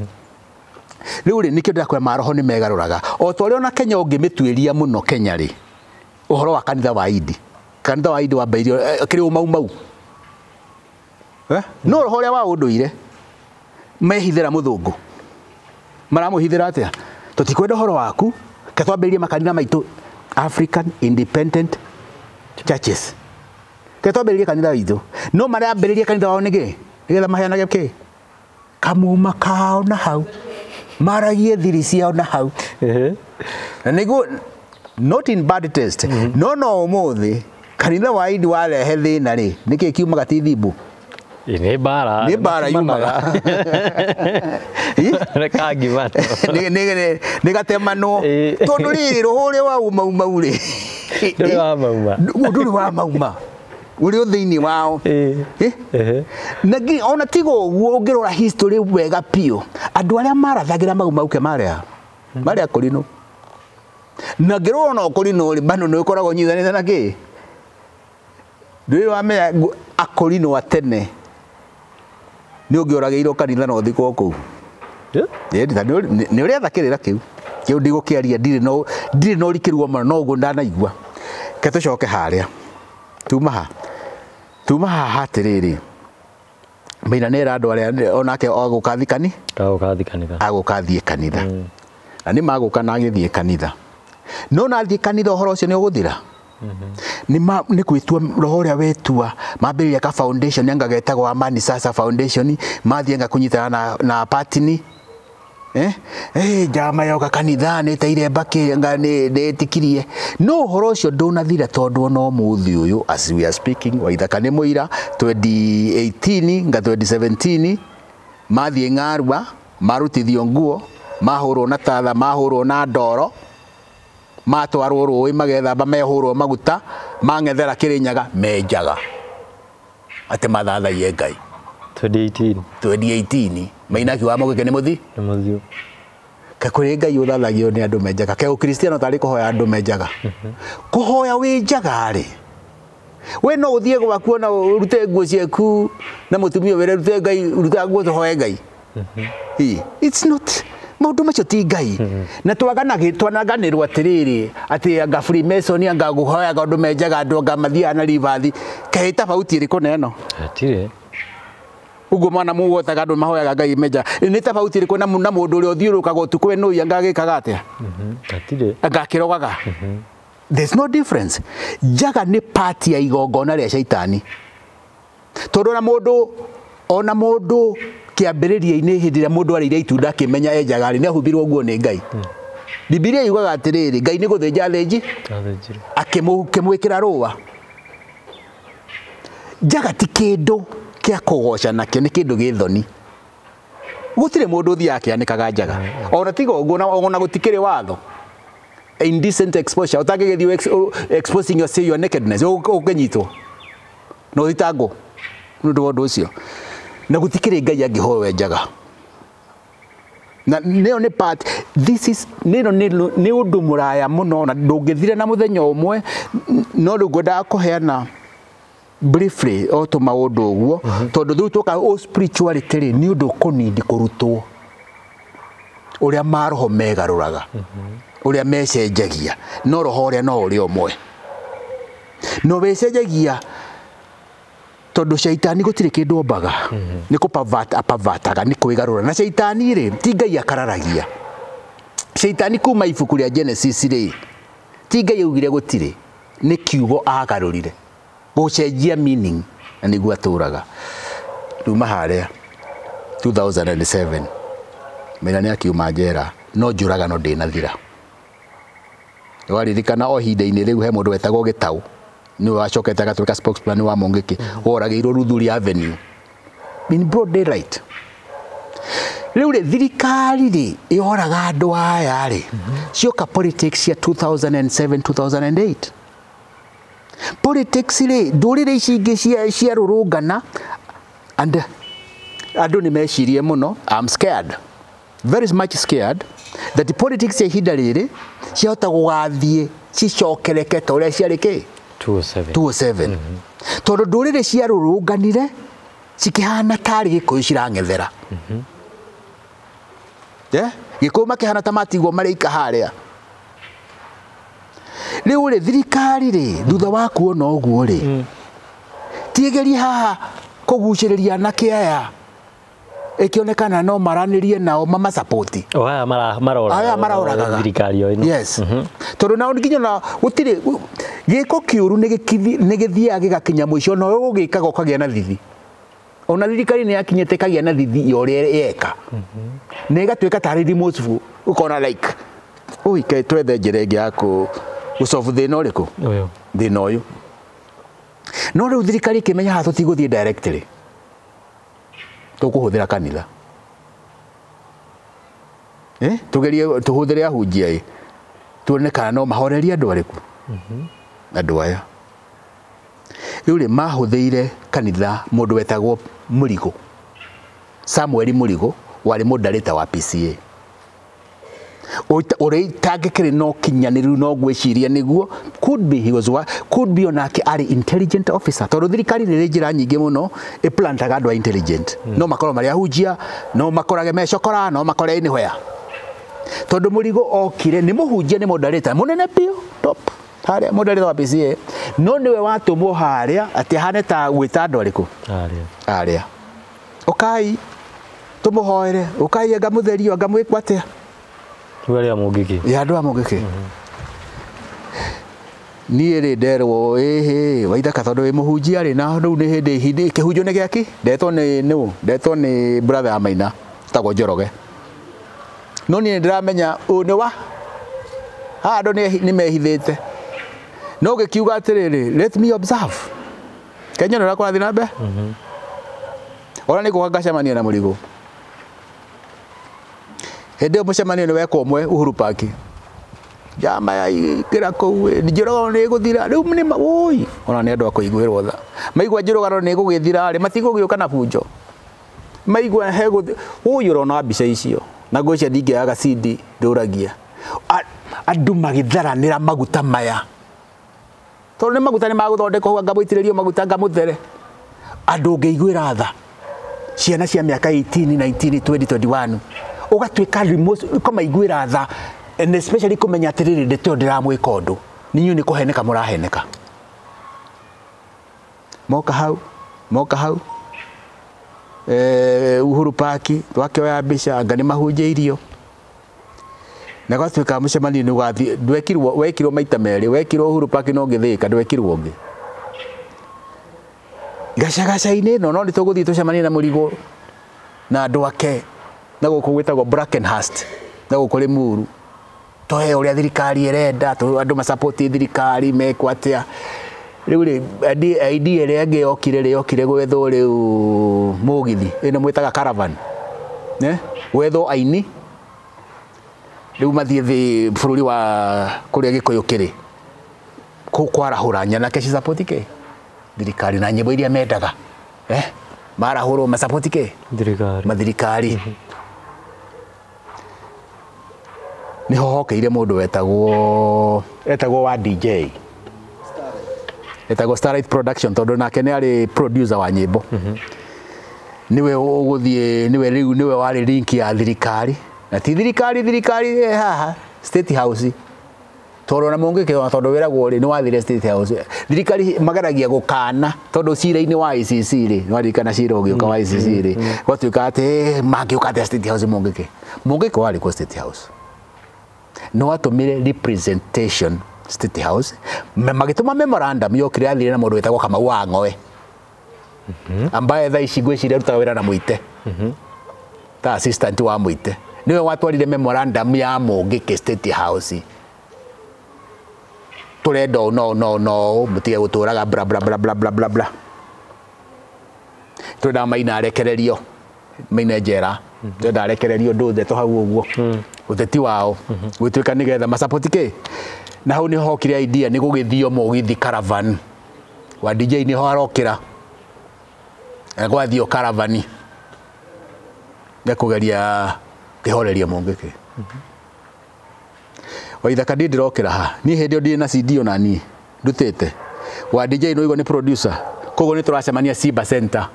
riu ri nikio ndakwa maroho ni megaruraga o to rio na Kenya ungimituiria muno Kenya ri uhoro wa kanitha wa Idi wa bairio kiri mau no roho ria wa unduire mehithira muthungu maramuhithira atia tutikwenda horo waku ketwambiririe makanitha maitu African independent churches ketwambiririe kanitha witu no marambiririe kanitha wao nige nigetha maheanage ke kamuma kao na hau maragie thiri ciao na hau na niguo not in bad taste no umuthi kanitha wa Idi warehe thina ri niki kiumaga ti thibu ni bara yumaga reka ngimano ni gatemano tondu riri ruhure wa uma uri nduri wa mauma uri thiini wao nagi ona tigo ngirora history wega pio andu aria marathagira mauke maria Kolino na ngirora no Kolino ri bano no ikoragwo nyithanite na ki ndui wa me Kolino atene ni ungioragirwo kanitha no thiko ku ni uri athakirira kiu ndigo kiaria ndire no rikirwo muno no go ndanaigua ke tucoke haria tuma hatiriri Maina nera andu aria onake agukathikani agukathie kanitha na ni magukana agithie kanitha no na thie kanitha horo ucio ni uguthira ni kwitwa roho ria wetua mambiriria ka foundation yangagetagwo Amani Sasa Foundation mathie ngakunyitana na partini jama yoka kanitha ni taire mbaki ni tikirie no horo ucio ndunathira tondu no muthi uyu as we are speaking wa ithaka ni muira 2018 nga 2017 mathie ngarua marutithio nguo mahurwo na tatha mahurwo na ndoro matwarwo rũĩ magethamba mehurwo maguta mang'ethera Kirinyaga menjaga ate mathathaie Ngai 2018 Maina kiwa Mungiki ni muthi ka kuri Ngai uthathagio ni andu menjaga ke ukristiano tari kuhoya andu menjaga kuhoya wi njaga ri we no uthie gwaku na urute nguo ciaku na mutumia were rute Ngai uruta nguo tuhoye Ngai it's not maundu macio ti Ngai na twanaganirwo atiriri ati anga Freemason anga guhoya andu menjaga andu anga mathia na rivathi kahita bauti iriku neno atire ugo mwana mugotaga andu mahoyaga Ngai menja ni tabauti iriku na mundu uri uthiurukaga utuku no yanga gikaga atia atire anga kirogaga there's no difference njaga ni party ya igongona ria shaitani tondu ona mundu kiambiriria-ini hindi ria mundu arire itunda kimenya enjaga ri ni ahumbirwo nguo ni Ngai Biblia yugaga atiriri Ngai ni guthinja thinji akimwikira ruwa njaga ti kindu kia kugoca nakio ni kindu githoni gutire mundu thia akianikaga njaga ona tigo ona gutikire watho indecent exposure utagigithio exposing your nakedness ukinyitwo no thitango ndu ucio na gutikire Ngai angihowe njaga na neo ni part this is ni undu muraya muno na ndungithire na muthenya umwe no rugoda kuheana briefly auto maundu uguo tondu thu tuka o spirituality ri ni undu kunindi kurutwo uria maroho megaruraga uria mecenjagia no roho uria no uri omwe no becenjagia tondu shaitani gutire kindu ombaga ni kupavataga ni kwigarura na shaitani ri ti Ngai akararagia shaitani kuma ibuku ria Genesis ri ti Ngai augire gutire ni kiugo agarurire gucenjia meaning na niguo aturaga tuma haria 2007 mena ni akiuma njera no njuraga no ndinathira waririkana o hinda-ini riu he mundu wetagwo Gitau ni wacokete agatuika spokesman wa Mungiki oragirwo Ruthuri Avenue in broad daylight riu ri thirikari ri ioraga andu aya ri cioka politics ya 2007 2008 politics ri ndurire ici ingi cia rurungana and andu ni mecirie muno I'm scared very much scared that the politics ya hinda riri ciahota gugathie cicokereke ta uria ciariki 207 tondu ndurire cia rurunganire cikihana tari gikuyu cirang'ethera gikuyu makihana ta matigwo marika haria riu ri thirikari ri thutha wa kuona uguo ri tiegeria haha kuguciriria anake aya ikionekana no maranirie nao mama support aya marora thirikari yo yes tondu nao nginya na gutire giko kiuru ni githia gigakinya mwisho no ugikaga ukagia na thithi ona thirikari ni yakinyete kagia na thithi yo ria yeka ne gatweka tari remote ukona like oi ke twethe njira ingi ya gusolve thina uriku uyu thina uyu no riu thirikari kimenya ha tutiguthie directly tukuhuthira kanitha tugerie tuhuthire ahunjia tuone kana no mahoreria andu ariku andu aya Ūria mahuthĩire kanitha mũndũ wetagwo Mũrigo. Samuel Mũrigo warĩ moderator wa PCA. Ore tangĩkĩrĩ no kinyanĩru no gwĩciria nĩguo could be onake arĩ intelligent officer. Tondũ thirikari nĩ njĩra nyingĩ mũno ĩplantaga andũ intelligent. No makorwo marĩ ahunjia, no makorage mecokora, no makore anywhere. Tondũ Mũrigo okire nĩ mũhunjia nĩ moderator mũnene biũ top harĩa moderator wa PCA, no nĩwe watũmwo harĩa atĩ hane ta gwĩta andũ arĩkũ harĩa ũkai tũmũhoere ũkai anga mũtherio anga mwĩkwo atĩa Ūria Mungiki ya andũ a Mungiki niĩ rĩ nderwo Waithaka tondũ wĩ mũhunjia rĩ na rĩu nĩ hĩndĩ kĩhunjio nĩ gĩaki ndetwo nĩ brother ya Maina tagwo Njoroge no niĩ ndĩramenya nĩ wa andũ nĩ mehithĩte no gĩkiuga atĩrĩrĩ let me observe Kenya nĩ kũrathiĩ na mbere ona nĩ kũgacemania na Mũrigo hĩndĩ mũcemanio nĩ wekwo ũmwe Uhuru Park jama ya ikĩra kũu Njũragano nĩ gũthira rĩu nĩ oi ona nĩ andũ a kũiguĩrwo tha maigua Njũragano nĩ gũgĩthira rĩ matigũgĩũka na bunjo maigua ũyũ ũrona mbica icio na ngũcia ndingĩaga CD ndũragia andũ magĩtharanĩra maguta maya tondũ nĩ maguta nĩ magũthondeka hau ngamũitĩrĩrio maguta ngamũthere andũ ngĩiguĩra tha ciana cia mĩaka 18 19 20 21 ũgatuĩka kũmaiguĩra tha and especially kũmenya atĩrĩrĩ ndĩteo ndĩramwĩka ũndũ ninyu nĩ kũheneka mũraheneka moka hau Uhuru Park twakĩoya mbica anga nĩ mahunjĩirio na gwatuĩka mũcemanio nĩ ũgathiĩ wekirwo maita merĩ wekirwo Uhuru Park no ngĩthĩka ndwekirwo ũngĩ gacagaca-inĩ no nĩ tũgũthiĩ tũcemanie na Mũrigo na andũ ake na gũkũ gwĩtagwo Brackenhurst na gũkũ Limuru tũhe ũrĩa thirikari ĩrenda andũ macapoti thirikari mekwo atĩa rĩu rĩ idea ĩrĩa ĩngĩ yokire gwethwo rĩu mũgithi ĩno mwĩtaga caravan gwethwo aini rĩu mathiĩ thĩ bũrũri wa kũrĩa Gĩkũyũ kĩrĩ kwarahũra nyanake cicapoti kĩ thirikari na nyĩmbo iria mendaga marahũrwo macapoti kĩ mathirikari nĩho hokeire mũndũ wetagwo wa DJ etagwo Starlight Production tondũ nake nĩ arĩ producer wa nyĩmbo niwe ũgũthiĩ niwe warĩ link ya thirikari na ti thirikari haha State House tondũ na Mungiki tondũ wĩragwo rĩ nĩ wathire State House thirikari mageragia gũkana tondũ cira-inĩ wa ICC rĩ nĩ waririkana cira ũgĩũka wa ICC rĩ gwatuĩka atĩ mangĩũka atĩa State House Mungiki warĩ kwa State House no atũmire representation State House magĩtũma memorandum yokire yathire na mũndũ wetagwo Kamau wa Ng'oe ambaye thaa ici ngwĩciria arutaga wĩra na Mũite ta assistant wa Mũite niwe watwarire memorandum ya Mungiki State House tũrenda no mũtige gũtũraga bla bla bla bla bla bla bla tũrenda Maina arekererio Maina njera tũrenda arekererio ndũthe to hau ũguo ũteti wao gwĩtuĩka nĩgetha macapoti kĩ na hau nĩho hokire idea nĩ gũgĩthio mũgithi caravan wa DJ nĩho arokĩra gwathio caravan na kũgeria kĩhoreria Mungiki Waithaka ndĩrokĩra ha niĩ hĩndĩ ĩyo ndĩ na CD ona niĩ ndutĩte wa DJ no nĩ producer koguo nĩ tũracemania Simba Center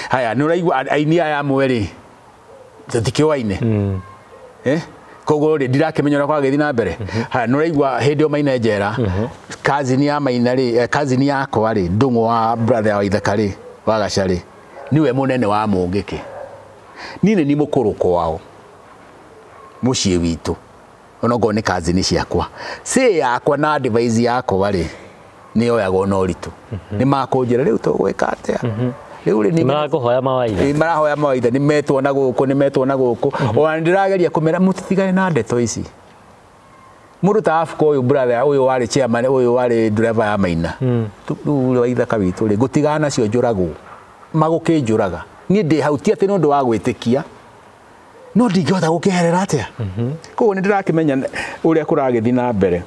haya nĩ ũraigua aini aya amwe rĩ tũtikĩoaine koguo rĩ ndirakĩmenya ũrĩa kwagĩthiĩ na mbere haya nĩ ũraigua hĩndĩ ĩyo Maina njera cousin ya Maina rĩ cousin yakwa rĩ Ndung'u wa brother ya Waithaka rĩ wa Gaca rĩ niwe mũnene wa Mungiki niĩ nĩ mũkũrũ kwao mũciĩ witũ onogo nĩ cousin ciakwa si yakwa na advice yakwa rĩ nĩ yoyagwo no ritũ nĩ makũnjĩra rĩu tũgwĩka atĩa rĩu rĩ nĩ marahoya mawaitha nĩ metwo na gũkũ ona ndĩrageria kũmera mũtitigane na ndeto ici mũndũ ta Africa ũyũ brother ũyũ warĩ chairman ũyũ warĩ driver ya Maina rĩu Waithaka witũ rĩ gũtigana nacio njũragwo magũkĩnjũraga niĩ ndĩ hau ti atĩ nĩ ũndũ wa gwĩtĩkia no ndingĩhota gũkĩherera atĩa koguo nĩ ndĩrakĩmenya ũrĩa kũragĩthiĩ na mbere